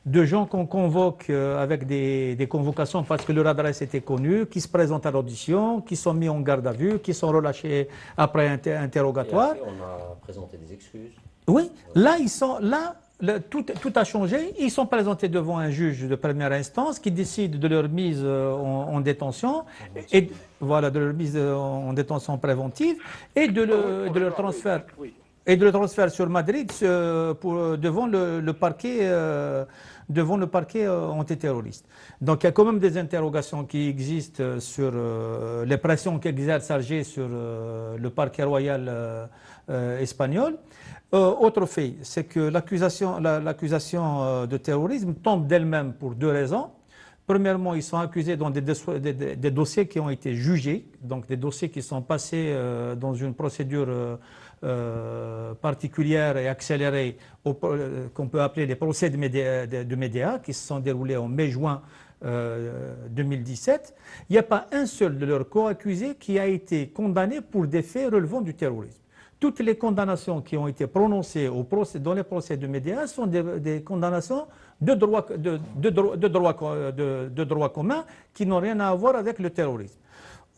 De gens qu'on convoque avec des convocations parce que leur adresse était connue, qui se présentent à l'audition, qui sont mis en garde à vue, qui sont relâchés après interrogatoire. Et après, on a présenté des excuses. Oui, là, tout a changé. Ils sont présentés devant un juge de première instance qui décide de leur mise en détention, et voilà, de leur mise en détention préventive et de leur transfert. Et de le transfert sur Madrid devant le parquet antiterroriste. Donc il y a quand même des interrogations qui existent sur les pressions qu'exerce Alger sur le parquet royal espagnol. Autre fait, c'est que l'accusation de terrorisme tombe d'elle-même pour deux raisons. Premièrement, ils sont accusés dans des dossiers qui ont été jugés, donc des dossiers qui sont passés dans une procédure particulière et accélérée qu'on peut appeler les procès de Médéa, qui se sont déroulés en mai-juin 2017, il n'y a pas un seul de leurs co-accusés qui a été condamné pour des faits relevant du terrorisme. Toutes les condamnations qui ont été prononcées dans les procès de Médéa sont des condamnations de droit commun qui n'ont rien à voir avec le terrorisme.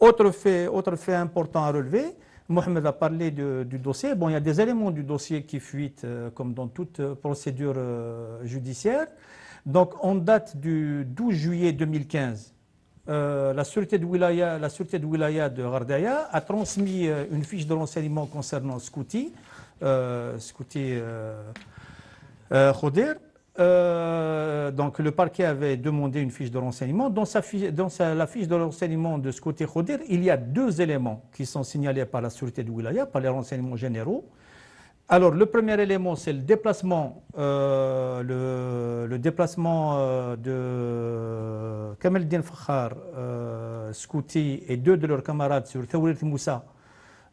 Autre fait important à relever, Mohamed a parlé du dossier. Bon, il y a des éléments du dossier qui fuitent, comme dans toute procédure judiciaire. Donc, en date du 12 juillet 2015, la sûreté de wilaya de Gardaya a transmis une fiche de renseignement concernant Scouti Khodir. Donc le parquet avait demandé une fiche de renseignement. Dans la fiche de renseignement de Scouti Khodir, il y a 2 éléments qui sont signalés par la sûreté de wilaya, par les renseignements généraux. Alors, le premier élément, c'est le déplacement, de Kamel Din Fakhar, Scouti et 2 de leurs camarades sur Thawrit Moussa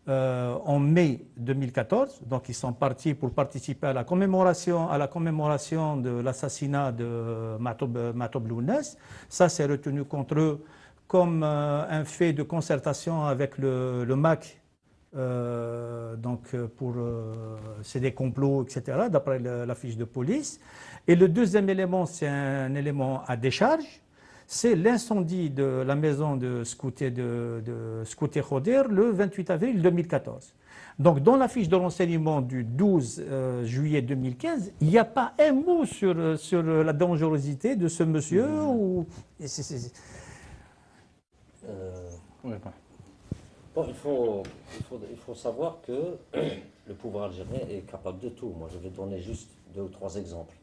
en mai 2014. Donc, ils sont partis pour participer à la commémoration de l'assassinat de Matoub Lounes. Ça, c'est retenu contre eux comme un fait de concertation avec le MAC. C'est des complots, etc., d'après la fiche de police. Et le deuxième élément, c'est un élément à décharge, c'est l'incendie de la maison de Scouti Khodir le 28 avril 2014. Donc dans la fiche de renseignement du 12 juillet 2015, il n'y a pas un mot sur la dangerosité de ce monsieur. Bon, il faut savoir que le pouvoir algérien est capable de tout. Moi, je vais donner juste 2 ou 3 exemples.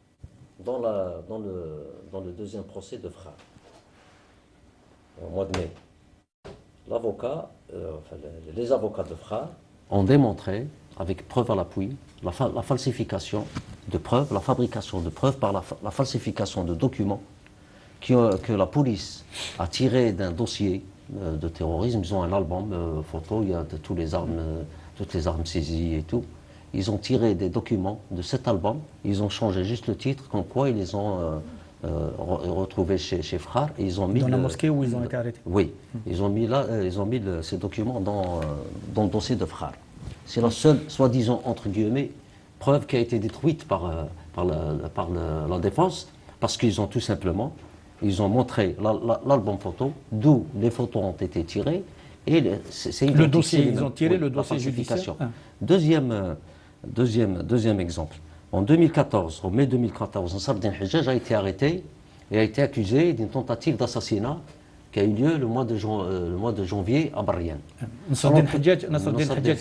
Dans le deuxième procès de Frère, au mois de mai, les avocats de Frère ont démontré, avec preuve à l'appui, la falsification de preuves, la fabrication de preuves par la falsification de documents que la police a tiré d'un dossier de terrorisme. Ils ont un album photo, il y a de toutes les armes saisies et tout. Ils ont tiré des documents de cet album, ils ont changé juste le titre, comme quoi ils les ont retrouvés chez Frère. Et ils ont mis dans la mosquée où ils ont été arrêtés. Oui, ils ont mis ces documents dans le dossier de Frère. C'est la seule, soi-disant, entre guillemets, preuve qui a été détruite par la défense, parce qu'ils ont tout simplement, ils ont montré l'album photo, d'où les photos ont été tirées, et le dossier, ils ont tiré le dossier judiciaire. Deuxième exemple. En 2014, au mai 2014, Nsardine Hijaj a été arrêté et a été accusé d'une tentative d'assassinat qui a eu lieu le mois de janvier à Bariane. Nsardine Hijaj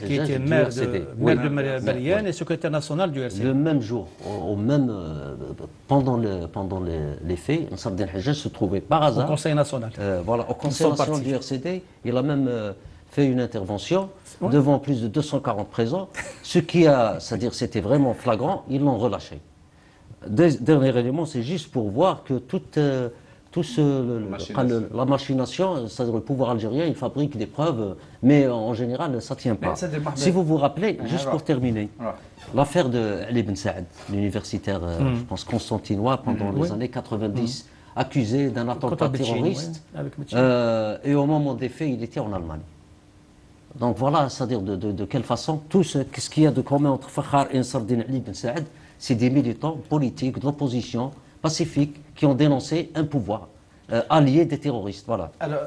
qui était maire de Bariane et secrétaire national du RCD. Le même jour, pendant les faits, Nsardine Hijaj se trouvait par hasard au Conseil national. Au Conseil national du RCD. Il a même fait une intervention devant plus de 240 présents, c'est-à-dire c'était vraiment flagrant, ils l'ont relâché. Dernier élément, c'est juste pour voir que la machination, c'est-à-dire le pouvoir algérien, il fabrique des preuves, mais en général, ça ne tient pas. Si vous vous rappelez, juste pour terminer, l'affaire de Ali Ben Saad, l'universitaire, je pense, constantinois, pendant les années 90, accusé d'un attentat terroriste, et au moment des faits, il était en Allemagne. Donc voilà, c'est-à-dire de quelle façon, qu'est-ce qu'il y a de commun entre Fakhar et Nsardine Ali Ben Saad, c'est des militants politiques de l'opposition pacifique qui ont dénoncé un pouvoir allié des terroristes. Voilà. Alors,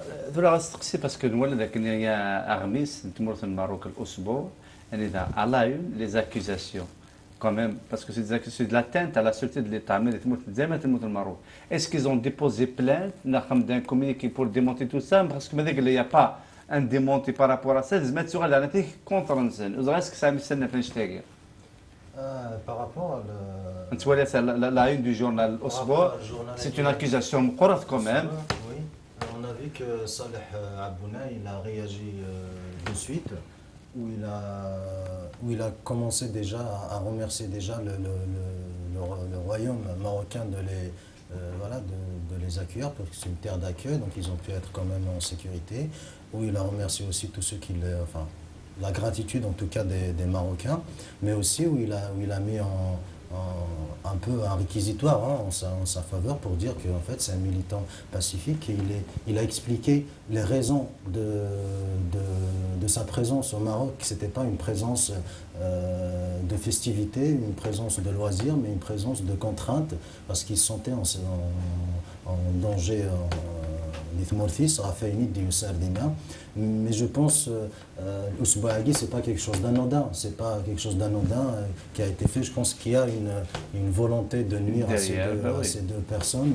c'est parce que nous, il y a Armis, le Maroc, à la une, les accusations. Quand même, parce que c'est des accusations de l'atteinte à la sûreté de l'État, mais le Maroc. Est-ce qu'ils ont déposé plainte d'un communiqué pour démonter tout ça? Parce qu'il n'y a pas un démonté par rapport à ça, les sur la contre est-ce que ça me semble par rapport à la une du journal Osbo, c'est une accusation correcte quand même. Oui, on a vu que Saleh Abouna, il a réagi de suite, où il a commencé déjà à remercier déjà le royaume marocain de les accueillir, parce que c'est une terre d'accueil, donc ils ont pu être quand même en sécurité, où il a remercié aussi tous ceux qui la gratitude en tout cas des Marocains, mais aussi où il a mis un peu un réquisitoire en sa faveur pour dire qu'en fait c'est un militant pacifique et il a expliqué les raisons de sa présence au Maroc. Ce n'était pas une présence de festivité, une présence de loisirs, mais une présence de contrainte parce qu'il se sentait en danger. Mais je pense l'Ousbouaghi, c'est pas quelque chose d'anodin, qui a été fait. Je pense qu'il y a une volonté de nuire à ces deux personnes.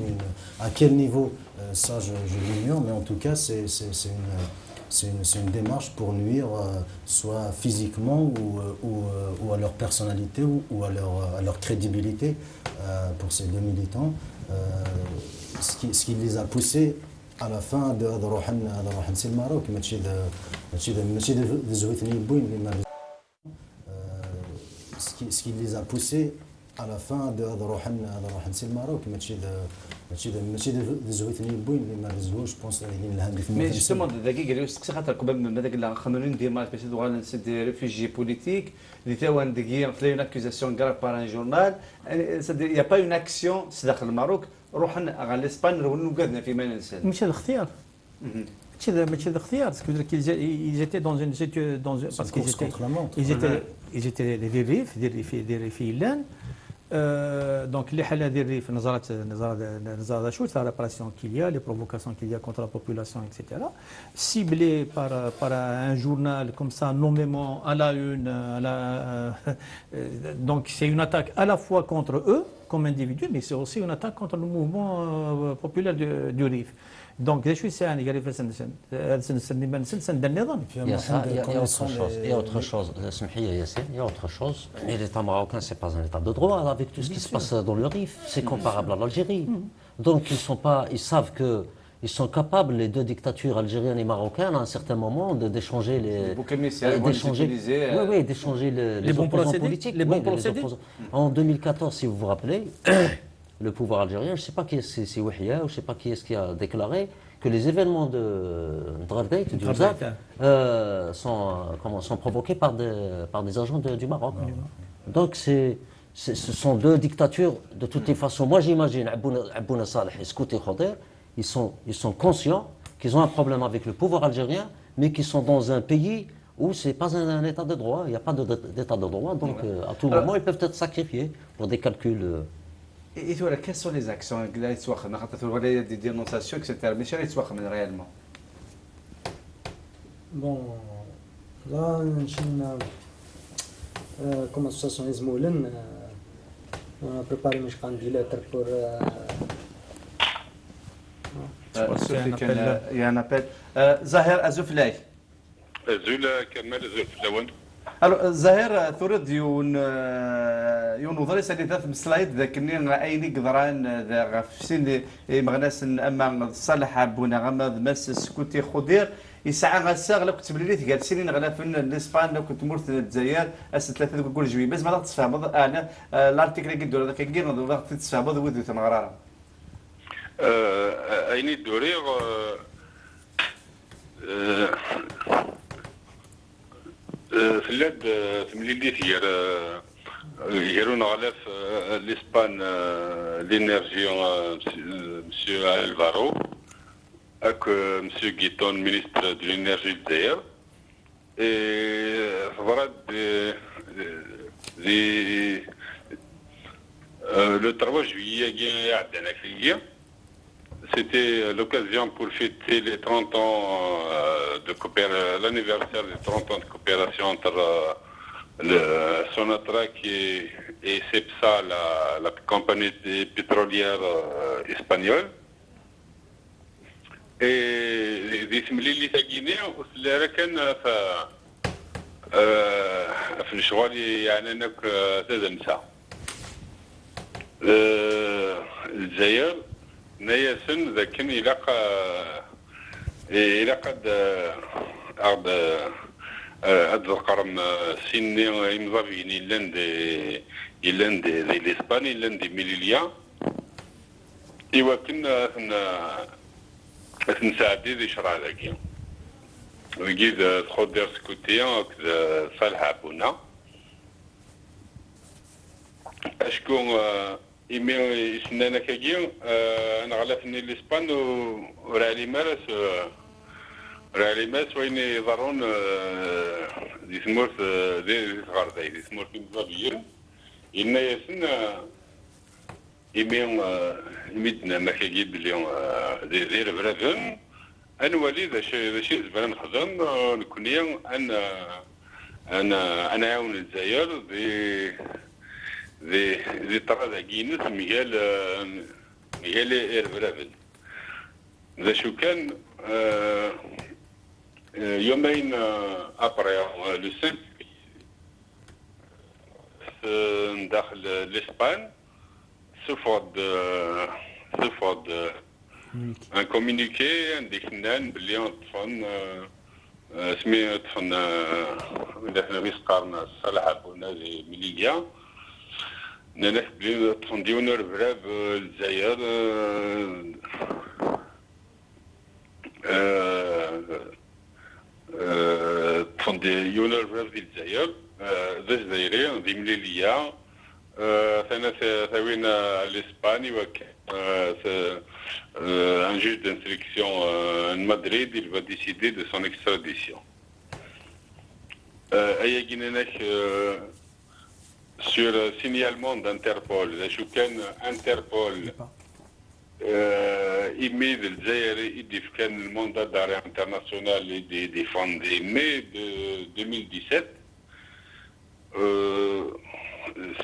À quel niveau, ça je l'ignore, mais en tout cas c'est une démarche pour nuire soit physiquement ou à leur personnalité ou à leur crédibilité pour ces deux militants. Ce qui les a poussés à la fin de Rohan c'est le Maroc, ce qui les a poussés à la fin de Rohan c'est le Maroc, je pense. Mais justement, دقيقة لو سقسي خاطر قبل من هذاك اللي خمرين ديال مارك باش دوغال دي ريفوجي بوليتيك اللي تا وان دقيقة في اون اكوزاسيون غراف بار ان جورنال يا با اون اكسيون داخل الماروك روحنا على الاسبان نوقدنا في ما ننسى ماشي الاختيار ماشي الاختيار ils étaient dans une parce qu'ils étaient des ريف يلان donc les حالة ديال الريف نظرة شو la répression qu'il y a, les provocations qu'il y a contre la population, etc. Ciblés par un journal comme ça, nommément à la une, donc c'est une attaque à la fois contre eux comme individus, mais c'est aussi une attaque contre le mouvement populaire du RIF. Donc, je suis sûr qu'il y a autre chose. Il y a autre chose. Mais l'État marocain, ce n'est pas un État de droit avec tout ce qui se passe dans le RIF. C'est comparable à l'Algérie. Donc, ils savent qu'ils sont capables, les deux dictatures algériennes et marocaines, à un certain moment, d'échanger les bons politiques. Les bons procédés. En 2014, si vous vous rappelez, le pouvoir algérien, je ne sais pas qui est-ce, c'est Wahia, ou je ne sais pas qui est-ce qui a déclaré que les événements de Drardeit, du ZAF, sont provoqués par des agents du Maroc. Donc ce sont deux dictatures de toutes les façons. Moi j'imagine Abouna Saleh et Skouti Khoder, ils sont conscients qu'ils ont un problème avec le pouvoir algérien, mais qu'ils sont dans un pays où ce n'est pas un état de droit, il n'y a pas d'état de droit, donc à tout moment ils peuvent être sacrifiés pour des calculs. Et voilà, quelles sont les actions des dénonciations, etc. Mais quelles sont réellement? Bon, là, comme association Izmoulen, on a préparé une candidature pour. Il y a un appel. Zahir Azouflaï. Zula Kamal Azouflaoun. Alors, Zahir, تريد ينظر ثلاثة سلايد ذاكني أيني قدران ذا غفسين مغناس أما صالح بونا غما مس سكوتي خضير يسعى غساغ لو كنت بلي تجالسين غلا في الإسبان لو كنت مورث الجزائر أس ثلاثة تقول جوي بس ما تتفهم أنا الارتيكل اللي قدور ذاك كير نضرب تتفهم هذا ودو تنغرار أيني دوريغ في اللاد تمليليت يرون غلاف الاسبان لينيرجي مسيو الفارو اك مسيو غيتون مينيستر دو لينيرجي الجزائر فضرات لو 3 juillet عندنا في C'était l'occasion pour fêter les 30 ans de coopération, l'anniversaire des 30 ans de coopération entre Sonatrach et CEPSA, la compagnie pétrolière espagnole. Et les سمليلي تاقيني وسلارة كان في الشغل يعني انك تزمسا الجزائر نياسن ذاكن إلى قد أرض القرن سنين يمضافين إلان دي الإسباني إلان دي ميليليا إوا كنا نساعدي ذي شرع ذاكي ويجي تخدر سكوتيا صالح عبونا اشكون إيمي إسنانا كاجي أنا غلفني الإسبان ورالي مارس وين يضرون دي ثمورت دي غارداي دي ثمورت مزابيين إنا يسن إيمي إميدنا ما كاجي بليون دي رفرافن أنا ولي ذا شيء زبالة نخدم نكوني أنا عاون الجزائر ذي طراد عقينس ميال إرفرافن ذا شو كان يومين أبري لو 5 داخل الإسبان سفرد ان كومينيكي عندك فنان بلي طفن سمي طفن ولا حنا بيسقارنا صالح عبونا مليا نانا بلي طفن ديونر براب الجزائر طفن ديونر براب ديال الجزائر ذا جزائري دي مليليا ثنا ثاوينا الاسباني وكان un juge d'instruction de Madrid, il va décider de son extradition. Sur signalement d'Interpol, Interpol émet le Zaire, il défend le mandat d'arrêt international et défendé mai de 2017.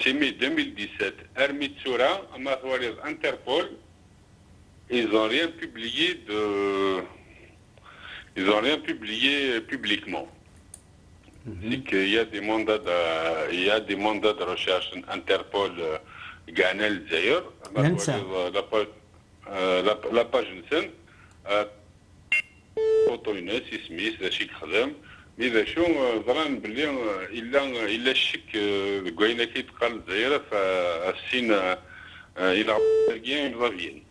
C'est mai 2017. Hermit Soura, Amathouariz Interpol, ils n'ont rien publié publiquement. C'est qu'il y a des mandats de recherche Interpol Ghana Zaire. La page Nsen, Photo Younes, Smith, Chic Khadem. Mais إذا شو ظران بلي إلا الشك قوينا كي تقال الجزائر فالسين إلى غيان مضافيين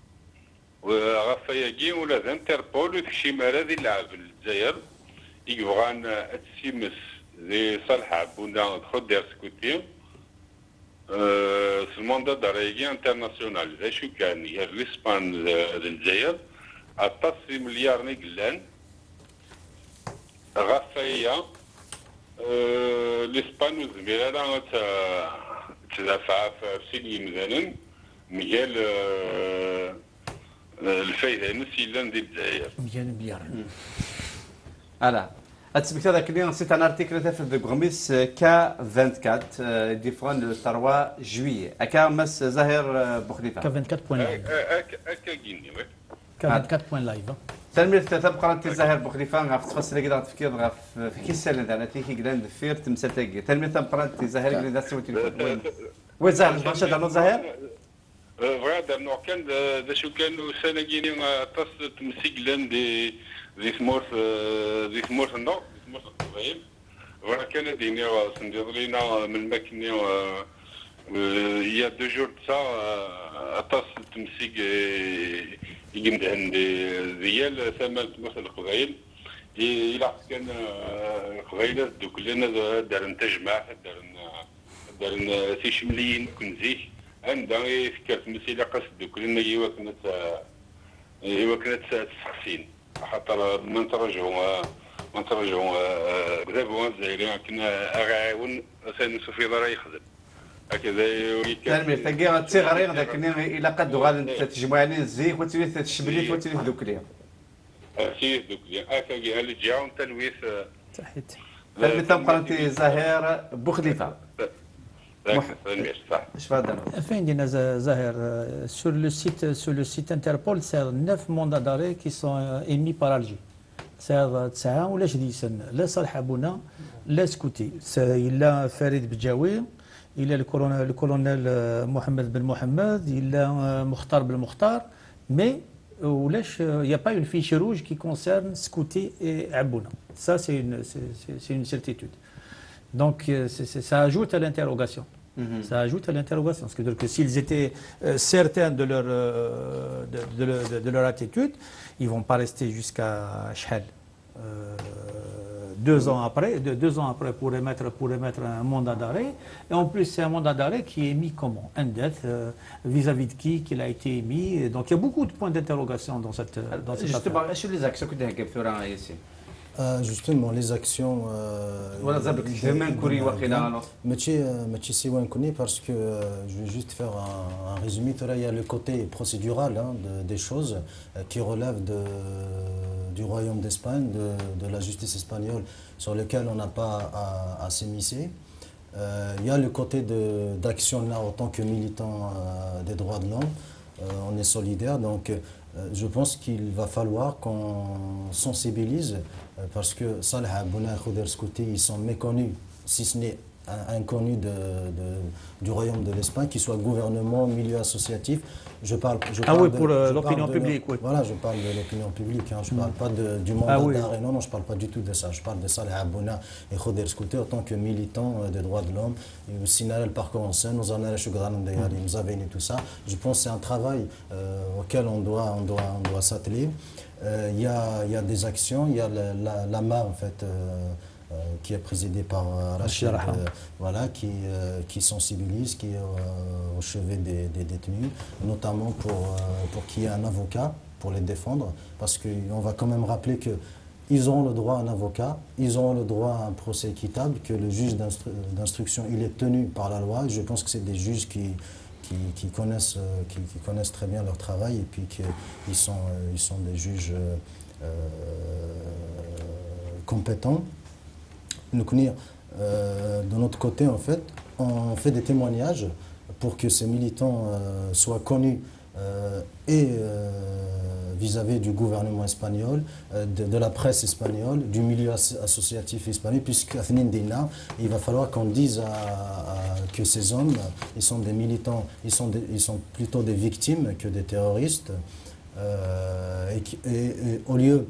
وغفاياكي ولا ذا انتربول وتكشي مرا ذي اللعب الجزائر يبغان اتسيمس ذي صالح عبونا تخد دير سكوتي الماندا داريكي انترناسيونال ذا شو كان يا الاسبان الجزائر أتصي مليار نقلان غفايا الاسبان وزميرا تدافع في سيني مزانا مجال الفايدة نسي لان ديال الجزائر 100 مليار. Voilà. أتسبكت هذا كليا c'est un article de Gomis K24 different le 3 juillet. أكا مس زاهر بوخليفة. K24.live. أكا جيني K24.live. تلميذ تبقى أنت زاهر بوخليفة غاف تفصل كذا تفكير غاف في كيس سالة أنا تيجي كذا ندفير تمثل تجي تلميذ تبقى أنت زاهر كذا تسوي تلفون. وين زاهر باش هذا زاهر؟ فوالا نوع كان ذا شو كانوا سنة جيني تصل تمسيقلن دي ثمورث النوع دي ثمورث القبائل فوالا كان ديني سندير لينا من الماكني يا 2 جور تسا تصل تمسيق يجندهن ديال ثمن ثمورث القبائل إلا كان القبائل دوك لنا دارن تجمع دارن تيشمليين كنزيه عندها فكرت مسيلة قصد كلنا كانت تسخسين خاطر ما نترجعوا ذهبوا الجزائريين كنا أغاون سنسو في ضرا يخدم هكذا تلميذ تلقى تيغري ذاك إلا قد غادي تجمع عليه الزيك وتولي تشبليت وتولي دوكليا تولي دوكليا هكا اللي جاهم تلويث تحيت تلميذ تبقى أنت زاهر بوخليفة Enfin, Zahir, sur le site Interpol, c'est 9 mandats d'arrêt qui sont émis par Alger. C'est ou là je dis là Salih Abouna, là Scouti. Il a Farid Bidjawi, il a le colonel Mohamed Ben Mohamed, il a Mokhtar Ben Mokhtar, mais il n'y a pas une fiche rouge qui concerne Scouti et Abouna. Ça, c'est une certitude. Donc, ça ajoute à l'interrogation. Ça ajoute à l'interrogation. Parce que s'ils étaient certains de leur attitude, ils ne vont pas rester jusqu'à Shhal. 2 ans après, 2 ans après pour émettre un mandat d'arrêt. Et en plus, c'est un mandat d'arrêt qui est émis comment? Indette, vis-à-vis de qui qu'il a été émis. Donc il y a beaucoup de points d'interrogation dans cette affaire. شنو les actions كنت هكا بثورة ياسين Justement, les actions. ولا زابك الزمان كوري واقيلا ماشي سوا نكوني parce que je vais juste faire un résumé. Il y a le côté procédural des choses qui relèvent du Royaume d'Espagne, de la justice espagnole, sur lequel on n'a pas à s'immiscer. Il y a le côté d'action là en tant que militant des droits de l'homme. On est solidaire, donc je pense qu'il va falloir qu'on sensibilise parce que Saleh Abouna et Khuder Skouti, ils sont méconnus, si ce n'est inconnus du Royaume de l'Espagne, qu'ils soient gouvernement, milieu associatif. Je parle pour l'opinion publique, oui. Voilà, je parle de l'opinion publique, hein, je ne parle pas du mandat d'arrêt, non, je ne parle pas du tout de ça. Je parle de Saleh Abouna et Khuder Skouti en tant que militants des droits de l'homme. Et aussi, le parcours en scène, nous en avons et tout ça. Je pense que c'est un travail auquel on doit s'atteler. Il y a des actions, il y a l'AMA en fait, qui est présidée par Rachid, voilà, qui sensibilise, qui est au chevet des détenus, notamment pour qu'il y ait un avocat pour les défendre, parce qu'on va quand même rappeler qu'ils auront le droit à un avocat, ils auront le droit à un procès équitable, que le juge d'instruction il est tenu par la loi. Je pense que c'est des juges qui connaissent très bien leur travail et puis qu'ils sont des juges compétents. Donc, de notre côté, en fait, on fait des témoignages pour que ces militants soient connus et vis-à-vis du gouvernement espagnol, de la presse espagnole, du milieu associatif espagnol, puisqu'à Fnindina, il va falloir qu'on dise que ces hommes, ils sont des militants, ils sont plutôt des victimes que des terroristes, et au lieu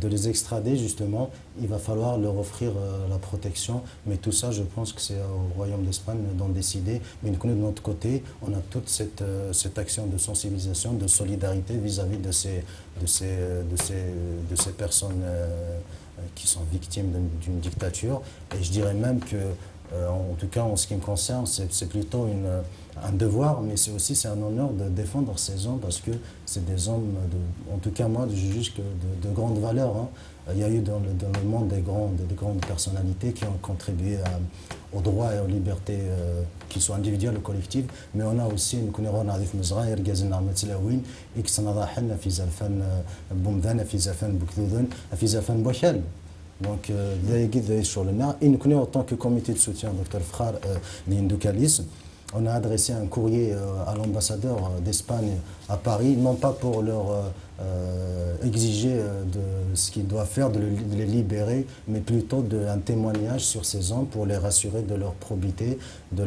de les extrader, justement, il va falloir leur offrir la protection. Mais tout ça, je pense que c'est au Royaume d'Espagne d'en décider. Mais de notre côté, on a toute cette action de sensibilisation, de solidarité vis-à-vis de ces personnes qui sont victimes d'une dictature. Et je dirais même que, en tout cas, en ce qui me concerne, c'est plutôt un devoir, mais c'est un honneur de défendre ces hommes parce que c'est des hommes, en tout cas moi, je juge que de grande valeur. Hein. Il y a eu dans le monde des grandes personnalités qui ont contribué aux droits et aux libertés, qu'ils soient individuelles ou collectives, mais on a aussi نكون نعرف مزغاير جازنا متلاوين إكس نضاحنا في زلفان بومدان في زلفان بكذوذن في زلفان بوشال. Donc, en tant que comité de soutien, Dr Frère Lindoukalis, on a adressé un courrier à l'ambassadeur d'Espagne à Paris, non pas pour leur exiger de ce qu'ils doivent faire, de les libérer, mais plutôt un témoignage sur ces hommes pour les rassurer de leur probité, de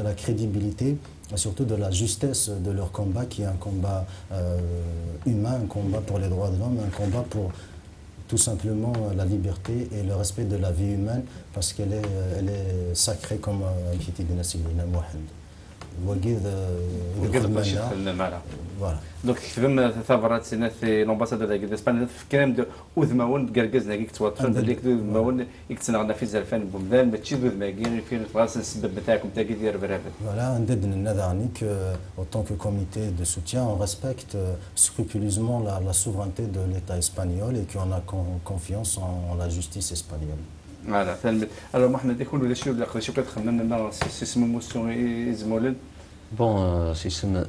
la crédibilité, et surtout de la justesse de leur combat, qui est un combat humain, un combat pour les droits de l'homme, un combat pour tout simplement la liberté et le respect de la vie humaine, parce qu'elle est sacrée comme un petit dinastilina Mohamed. Voilà. Donc, كتبنا ثغرات سنة في الأمباسادور ديال إسبانيا في كلام دو وذماون قرقزنا كي كتواتر ديك وذماون يكتسنغنا في زرفان بومدان ماشي وذماكين فين تغاس السبب نتاعكم تاكي ديال برافد. Voilà, نددنا النذعني qu'en tant que comité de soutien, on respecte scrupuleusement la souveraineté de l'État espagnol et qu'on a confiance en la justice espagnole. Voilà. Alors, Mohamed, écoute, les choses, les choses que tu as dit, c'est ce motion Izmolen. Bon, Sism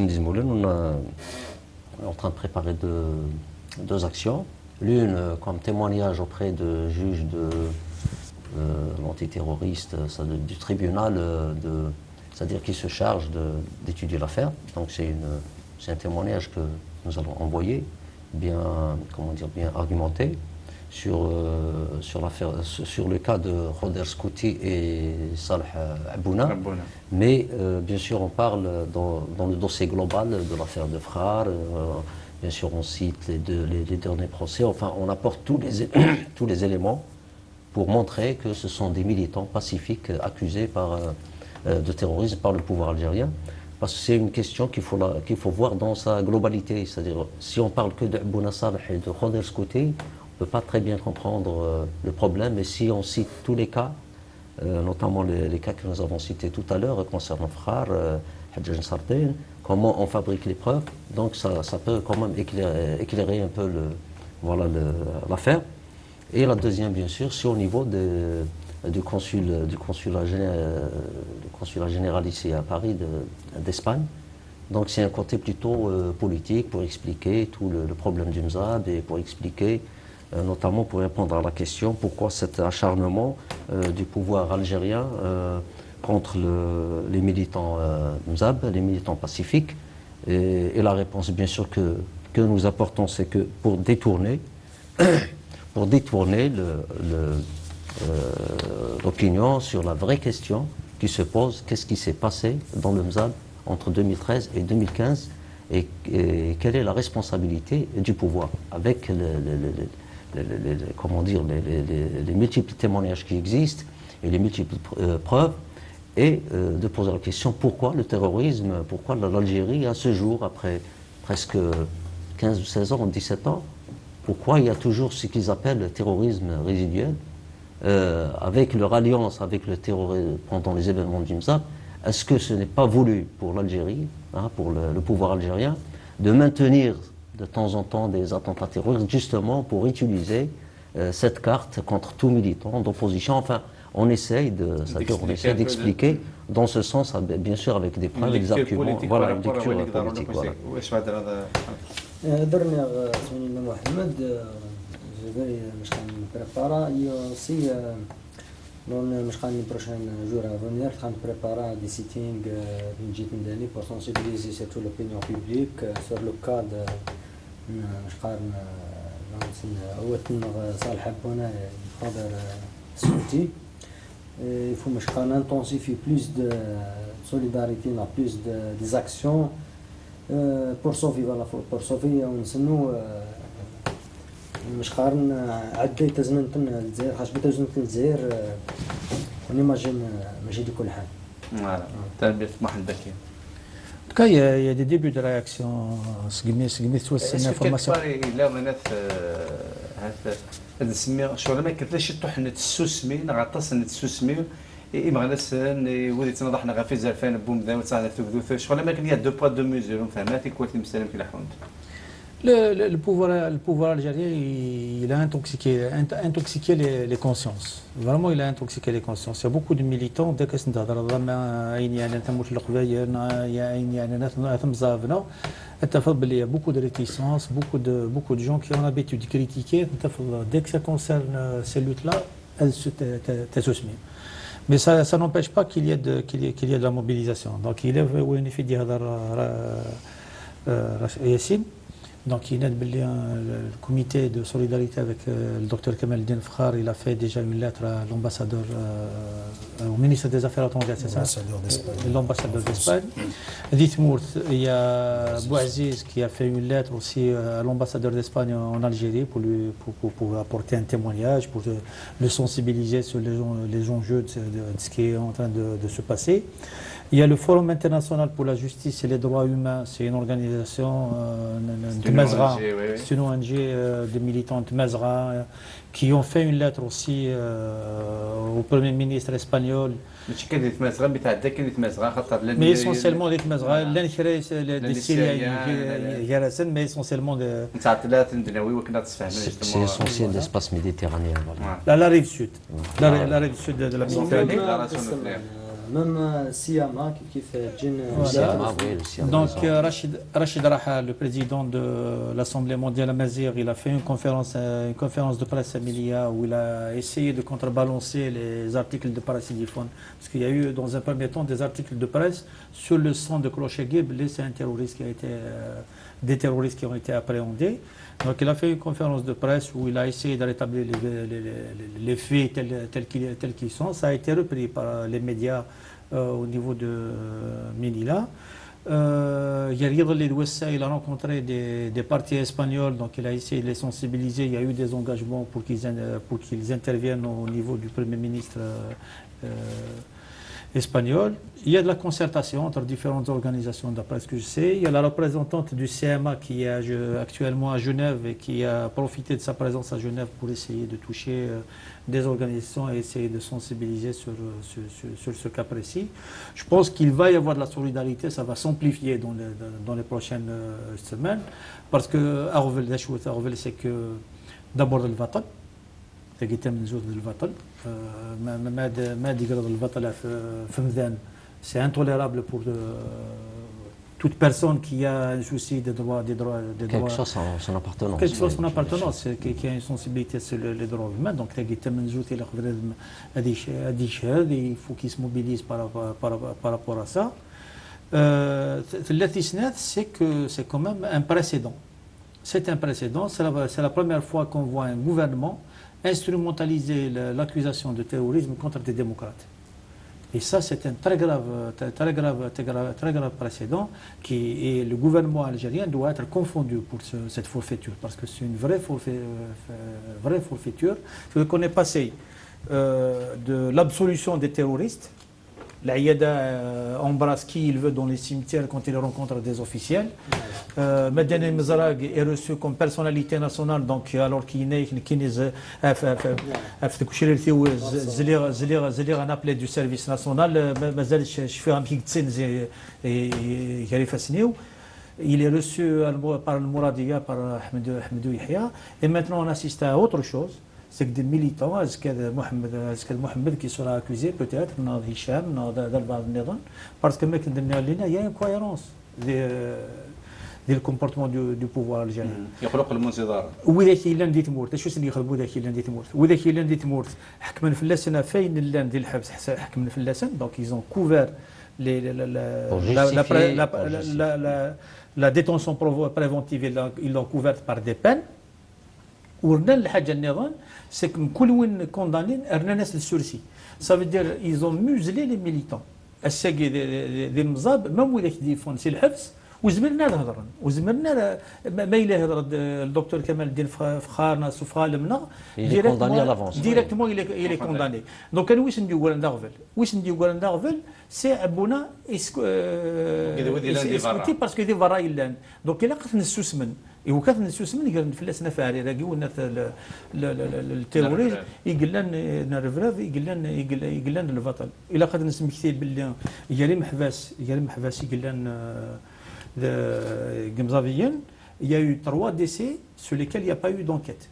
Izmolen, on est en train de préparer deux actions. L'une comme témoignage auprès de juges de l'antiterroriste, du tribunal, c'est-à-dire qui se charge d'étudier l'affaire. Donc c'est un témoignage que nous allons envoyer, bien argumenté. Sur l'affaire, sur le cas de Khuder Skouti et Saleh Abouna. Mais bien sûr, on parle dans le dossier global de l'affaire de Frère. Bien sûr, on cite les derniers procès. Enfin, on apporte tous les éléments pour montrer que ce sont des militants pacifiques accusés de terrorisme par le pouvoir algérien. Parce que c'est une question qu'il faut voir dans sa globalité. C'est-à-dire, si on parle que de Abouna Saleh et de Khuder Skouti, peut pas très bien comprendre le problème. Et si on cite tous les cas, notamment les cas que nous avons cités tout à l'heure concernant Frère, Hadj Sardin, comment on fabrique les preuves, donc ça peut quand même éclairer un peu l'affaire. Et la deuxième, bien sûr, c'est au niveau du consulat général ici à Paris d'Espagne. Donc c'est un côté plutôt politique pour expliquer tout le problème du Mzab et pour expliquer, notamment pour répondre à la question pourquoi cet acharnement du pouvoir algérien contre les militants Mzab, les militants pacifiques. Et la réponse, bien sûr, que nous apportons, c'est que pour détourner l'opinion sur la vraie question qui se pose, qu'est-ce qui s'est passé dans le Mzab entre 2013 et 2015 et quelle est la responsabilité du pouvoir avec les multiples témoignages qui existent et les multiples preuves et de poser la question pourquoi le terrorisme, pourquoi l'Algérie à ce jour, après presque 15 ou 16 ans ou 17 ans, pourquoi il y a toujours ce qu'ils appellent le terrorisme résiduel avec leur alliance avec le terrorisme pendant les événements du Mzab. Est-ce que ce n'est pas voulu pour l'Algérie, pour le pouvoir algérien, de maintenir de temps en temps des attentats terroristes justement pour utiliser cette carte contre tout militant d'opposition? Enfin, on essaye d'expliquer dans ce sens, bien sûr avec des preuves, des arguments, voilà, une lecture politique. درنا سمينا محمد جبري مش كان بريبارا aussi مش كان prochain jour à venir كان بريبارا des sittings نجي نداني pour sensibiliser surtout l'opinion publique sur le cas de مش قارن هو صالح بونا خاطر سعودي il faut مش كان intensifier plus de solidarité plus des actions pour sauver ونسنو مش قارن عدي تزمنتنا الجزائر خاص بتزمنت الجزائر ونيماجين ماشي دي كل حال فوالا تربيه محمد بكير. En tout cas, il y a des débuts de réaction. توسع الانفورماسيون لا منات هذا نسميه شغل ما كتلاش طحنه السوسمين غطاس السوسمين إمغنسن وديت نضحنا غا في زرفان بوم ذا وتصاعد ثوث شغل ما كان يا دو بوا دو ميزور فهمتي كوالتي مسالم كي لحوند. Le pouvoir algérien, il a intoxiqué les consciences. Vraiment, il a intoxiqué les consciences. Il y a beaucoup de militants, dès que c'est il y a beaucoup de réticences, beaucoup de gens qui ont l'habitude de critiquer. Dès que ça concerne ces luttes-là, elles se taisent. Mais ça n'empêche pas qu'il y ait de la mobilisation. Donc, il est fait dire Yassine. Donc, il y a le comité de solidarité avec le docteur Kamel Din Frare. Il a fait déjà une lettre à l'ambassadeur, au ministre des Affaires étrangères, c'est ça? L'ambassadeur d'Espagne. Il y a Bouaziz qui a fait une lettre aussi à l'ambassadeur d'Espagne en Algérie pour apporter un témoignage, pour le sensibiliser sur les enjeux de ce qui est en train de se passer. Il y a le Forum international pour la justice et les droits humains, c'est une organisation c'est une ONG de militants de Mazra qui ont fait une lettre aussi au Premier ministre espagnol. Mais essentiellement des Mazra, des Syriens, mais essentiellement c'est essentiel l'espace méditerranéen. La rive sud, la rive sud de la Méditerranée. Même Siama qui fait donc Rachid Raha, le président de l'Assemblée mondiale Amazigh, il a fait une conférence de presse à Milia où il a essayé de contrebalancer les articles de Parasidiphone. Parce qu'il y a eu dans un premier temps des articles de presse sur le sang de Clocheguib, c'est un terroriste des terroristes qui ont été appréhendés. Donc il a fait une conférence de presse où il a essayé de rétablir les faits tels qu'ils sont. Ça a été repris par les médias au niveau de Melilla. Il a rencontré des partis espagnols, donc il a essayé de les sensibiliser. Il y a eu des engagements pour qu'ils interviennent au niveau du Premier ministre espagnole. Il y a de la concertation entre différentes organisations, d'après ce que je sais. Il y a la représentante du CMA qui est actuellement à Genève et qui a profité de sa présence à Genève pour essayer de toucher des organisations et essayer de sensibiliser sur ce cas précis. Je pense qu'il va y avoir de la solidarité, ça va s'amplifier dans les prochaines semaines, parce que Arvel, c'est que d'abord le Vatal, c'est intolérable pour toute personne qui a un souci des droits. Quelque chose son appartenance. Quelque chose son appartenance, qui a une sensibilité sur les droits humains. Donc, il faut qu'il se mobilise par rapport à ça. C'est que c'est quand même un précédent. C'est un précédent. C'est la première fois qu'on voit un gouvernement instrumentaliser l'accusation de terrorisme contre des démocrates. Et ça, c'est un très grave précédent et le gouvernement algérien doit être confondu pour cette forfaiture, parce que c'est une vraie forfaiture. On est passé de l'absolution des terroristes. L'Aïda embrasse qui il veut dans les cimetières quand il rencontre des officiels. Madane Mzarag est reçu comme personnalité nationale, donc alors qu'il est un appelé du service national. Il est reçu par le Mouradia, par Ahmedou Yahya. Et maintenant on assiste à autre chose. C'est que des militants, est-ce que Mohamed qui sera accusé peut-être, Hicham, parce que il y a une cohérence du comportement du pouvoir algérien. يخلق المنتظر. وذاك إلا نديت مورت، شو اللي يخربوا ذاك إلا نديت مورت، وذاك إلا نديت مورت، حكم في اللسنة فين اللان ديال الحبس حكم في اللسن، donc ils ont couvert la détention préventive, ils l'ont couverte par des peines. ورنا الحاجه النظام سي كل وين كوندانين رنا ناس للسورسي صافي دير ايزون ميوزلي لي ميليتون الساقي ديال المزاب مام وذاك ديفون سي الحبس وزمرنا هضرنا وزمرنا ما الا هضر الدكتور كمال الدين فخارنا سفخالمنا ديريكتومون الى كونداني دونك كان واش نديو غورنداغفل سي عبونا اسكوتي باسكو دي فرا يلان دونك الا قتل السوسمن وكان السوسمن يقول فلسنا فاري راكي ونات التيروريزم يقول لنا نرفراف يقول لنا البطل الا قد نسمي كثير باللي يا محباس يقول لنا Gamzaviyen, il y a eu 3 décès sur lesquels il n'y a pas eu d'enquête.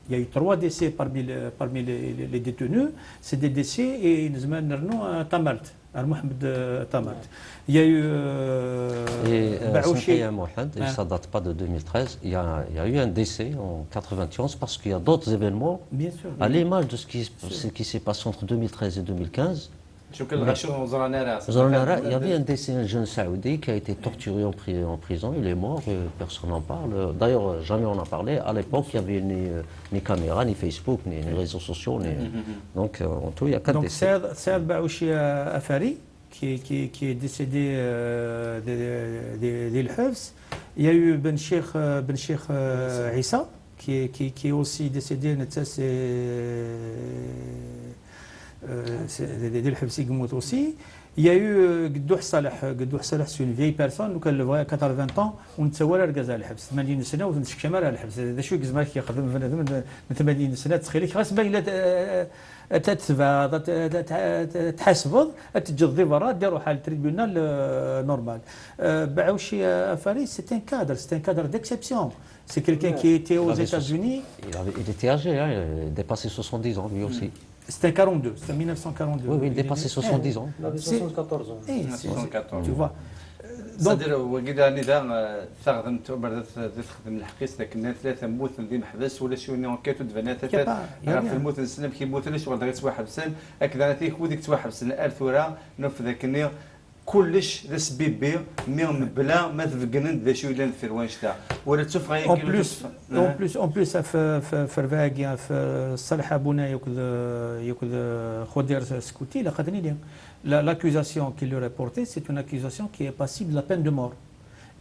Il y a eu 3 décès parmi les détenus. C'est des décès et nous avons Tamalt, Mohamed Tamalt. Il y a eu Baouchi Mohamed, et ça ne date pas de 2013. Il y a eu un décès en 91 parce qu'il y a d'autres événements. Bien sûr. À l'image de ce qui s'est passé entre 2013 et 2015. Il y avait un décès, un jeune saoudien qui a été torturé en prison, il est mort, personne n'en parle. D'ailleurs, jamais on en parlait. À l'époque, il n'y avait ni caméra, ni Facebook, ni réseaux sociaux. Donc, en tout, il y a 4 décès. Donc, Saad Baouchi Afari, qui est décédé d'Il-Hafs. Il y a eu Ben Cheikh Issa, qui est aussi décédé, aussi. Il y a eu Gdouh Salah, c'est une vieille personne, donc elle a 80 ans, on ne sait pas où elle est. 80 سنة ونمسك شمال على الحبس. هذا شو كزماك يخدم من 80 سنة تخيلك خاص ما إلا تتبع تحاسبض تجذي برا ديروا حال تريبيونال نورمال. Baouchi Afari, c'est un cadre d'exception. C'est quelqu'un qui était aux États-Unis. Il était âgé, hein, il a dépassé 70 ans lui aussi. C'était 42, c'était 1942. Oui, il dépassait 70 ans. Il avait 74 ans. 74. Tu vois. صدر وكذا نظام ثغدمت برد تخدم الحقيس لكن 3 موت اللي محبس ولا شي انكيت ودفنا ثلاثه في الموت السنه كي موت لا شغل دغيا توحبسن هكذا تيك وديك توحبسن الثوره نوف ذاك النير كلش ذا سبيبي ميم بلا ما تفقنن ذا شو الا نثير واش تاع ولا تشوف غير en plus في رفاقيا في الصالح ابونا ياكل خضير سكوتي لا قدني لي l'accusation qui leur est portée, c'est une accusation qui est passible de la peine de mort.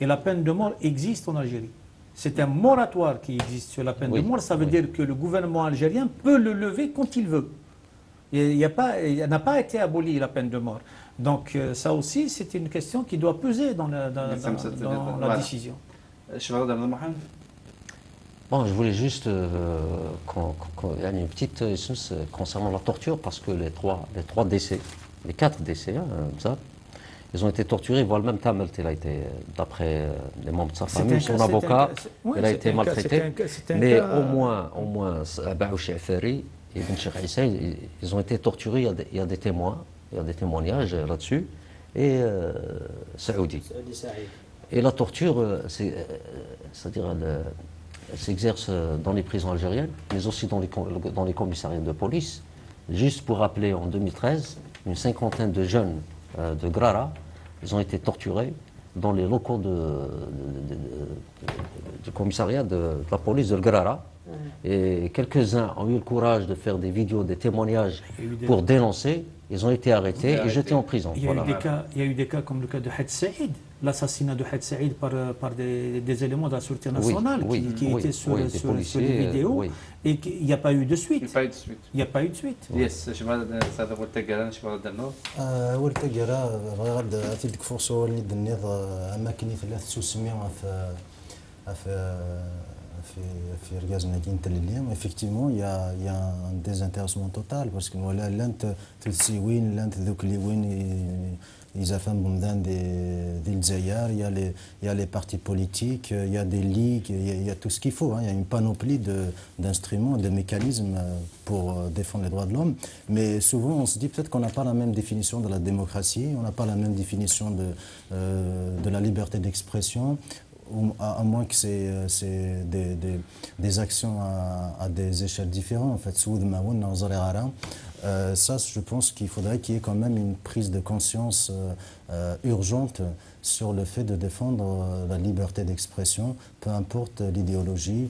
Et la peine de mort existe en Algérie. C'est un moratoire qui existe sur la peine de mort. Ça veut dire que le gouvernement algérien peut le lever quand il veut. Il n'a pas été aboli la peine de mort. Donc ça aussi, c'est une question qui doit peser dans la décision. Bon, je voulais juste il y a une petite concernant la torture, parce que les trois décès, les 4 décès, ça, ils ont été torturés, voire même Tamelt, il a été, d'après les membres de sa famille, son avocat, il a été maltraité. Mais au moins, Baouch Eferi et Ben Cheikh Issa, ils ont été torturés, il y a des témoins, il y a des témoignages là-dessus, et Saoudi. Et la torture, c'est-à-dire, elle s'exerce dans les prisons algériennes, mais aussi dans les commissariats de police. Juste pour rappeler, en 2013, une 50aine de jeunes de Grara, ils ont été torturés dans les locaux du commissariat de la police de Grara. Et quelques-uns ont eu le courage de faire des vidéos, des témoignages pour dénoncer. Ils ont été arrêtés et jetés en prison. Il y a eu des cas comme le cas de Had Saïd, l'assassinat de Had Saïd par des éléments de la Sûreté nationale qui étaient sur les vidéos et qu'il n'y a pas eu de suite. Il n'y a pas eu de suite. Yes, هذا هو التقران شباب الدنور. والتقرا بغي غاد عطيتك فرصه ولي دنيض اماكن 300 في ركاز مدينة اليوم. Effectivement, il y a un désintéressement total parce que voilà l'ent تلسيوين l'ent ذوك اللي وين ils affirment بمدان des الجزائر, il y a les partis politiques, il y a des ligues, il y a tout ce qu'il faut, hein. Il y a une panoplie d'instruments, de mécanismes pour défendre les droits de l'homme. Mais souvent on se dit peut-être qu'on n'a pas la même définition de la démocratie, on n'a pas la même définition de la liberté d'expression. À moins que c'est des actions à des échelles différentes. En fait, ça, je pense qu'il faudrait qu'il y ait quand même une prise de conscience urgente sur le fait de défendre la liberté d'expression, peu importe l'idéologie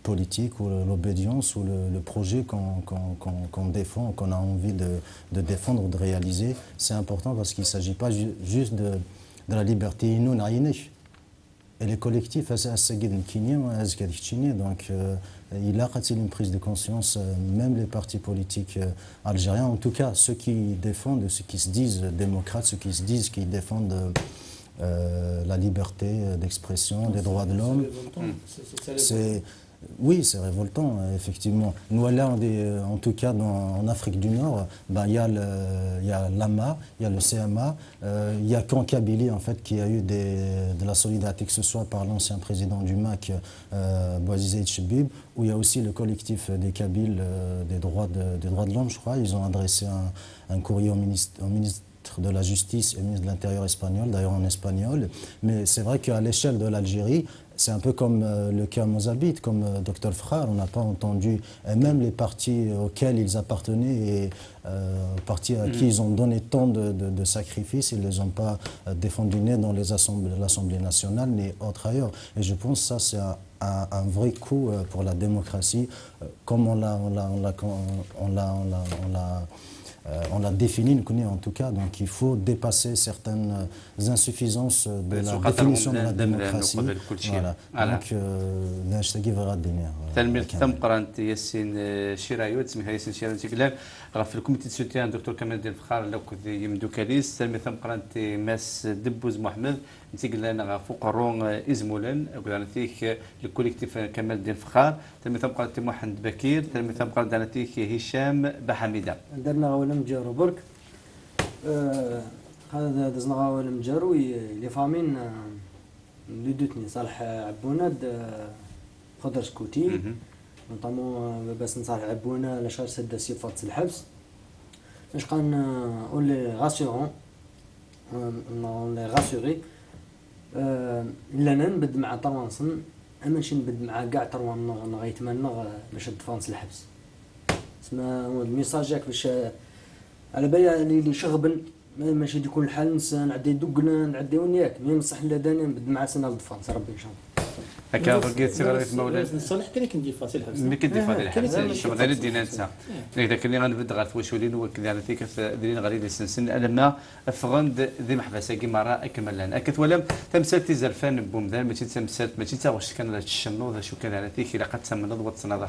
politique ou l'obédience ou le projet qu'on défend, qu'on a envie de défendre ou de réaliser. C'est important parce qu'il ne s'agit pas juste de la liberté inouïe. Et les collectifs, donc il a une prise de conscience, même les partis politiques algériens, en tout cas ceux qui défendent, ceux qui se disent démocrates, ceux qui se disent qu'ils défendent la liberté d'expression, des droits de l'homme. Oui, c'est révoltant, effectivement. Nous, là, en tout cas, en Afrique du Nord, il y a l'AMA, il y a le CMA, il y a qu'en Kabylie, en fait, qui a eu de la solidarité, que ce soit par l'ancien président du MAC, Bouazizi Chebib, où il y a aussi le collectif des Kabyles des droits de l'homme, je crois. Ils ont adressé un courrier au ministre de la Justice et au ministre de l'Intérieur espagnol, d'ailleurs en espagnol. Mais c'est vrai qu'à l'échelle de l'Algérie, c'est un peu comme le cas Mozabit, comme Dr Frère, on n'a pas entendu, et même les partis auxquels ils appartenaient et partis à qui ils ont donné tant de sacrifices, ils ne les ont pas défendus ni dans l'Assemblée nationale ni autre ailleurs. Et je pense que ça c'est un vrai coup pour la démocratie, comme on l'a défini, en tout cas, donc il faut dépasser certaines insuffisances de la définition de la démocratie. Voilà. Donc, نشتاقي فغاد الدنيا. تلميذ ثم قرانت ياسين شيرايو تسميها ياسين شيرايو تيكلام في الكوميتي سوتيان دكتور كمال الدين فخار لو كذ يمدو كاليس تلميذ ثم قرانت ماس دبوز محمد نتيقلنا فوق الرون ازمولن قلنا نتيك الكوليكتيف كمال الدين فخار تلميذ ثم قرانت محمد بكير تلميذ ثم قرانت نتيك هشام بحميده درنا ولا مجارو برك هذا دزنا ولا مجارو لي فامين لي دوتني صالح عبوناد خضر سكوتي نطمو بس نصالح عبونا لشهر سد صفات الحبس باش كان اولي غاسيون اولي غاسيغي لنا نبد مع طروانسن اما نمشي نبد مع كاع طروان نغيتمنى باش دفانس الحبس اسمها الميساج ياك باش على بالي اللي شغبن ماشي يكون الحال نعدي دوقنا نعدي ونياك مي مصح لا داني نبد مع سنه الدفانس ربي ان شاء الله هكا رقيت صغير مولانا نصلح كان كندي فاصل حبس ملي كنتي فاضي الحبس شوف غير دينا انت ذاك اللي غنبد غير توشولين وكذا على ذيك ديرين غير السنسن لما فغند ذي محبسه كي مره اكمل لنا اكث ولا تمثلت زرفان بومدان ماشي تمثلت ماشي تا واش كان الشنوض شو كان على ذيك الا قد تمنض وتصنض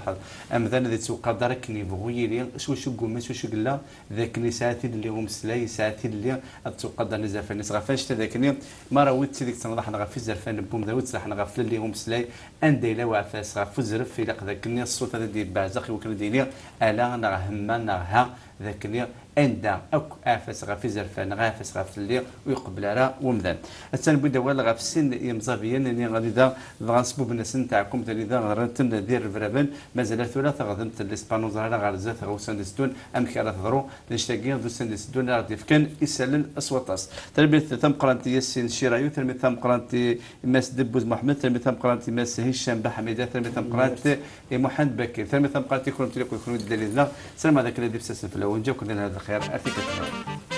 امذان ذي تسوق درك ني بغوي لي شو قوم شو قلا ذاك اللي ساعتي اللي هم سلاي ساعتي اللي تسوق در زرفان زرفان شتا ذاك مره ويت ديك تنضح غير في زرفان بومدان وتصلح غير في اللي هم سلاي انديلا وعفاس غير في الزرف في ذاك الصوت هذا ديال بعزق وكان ديني الا نغهما نغها ذاك اللي اندا اك افس غافي زرفان غافس غاف اللي ويقبل راه ومدان التنبدا ولا غاف السن يمزابيا اني غادي دا غنصبو بالناس نتاعكم ثاني دا غنتن دير الفرابن مازال ثلاثه غادمت الاسبانوز راه غير زات غوسان دستون ام كي راه تهضروا نشتاقي دوسان دستون راه كان يسلل اصواتاس تربيه تم قرانتي ياسين شيرايو تربيه تم قرانتي ماس دبوز محمد تربيه تم قرانتي ماس هشام بحميده تربيه تم قرانتي محمد بكير تربيه تم قرانتي كلهم تليكو يكونوا دليلنا سلام هذاك اللي دير ساسن في الاول جاكم هذا الخير ارتيكل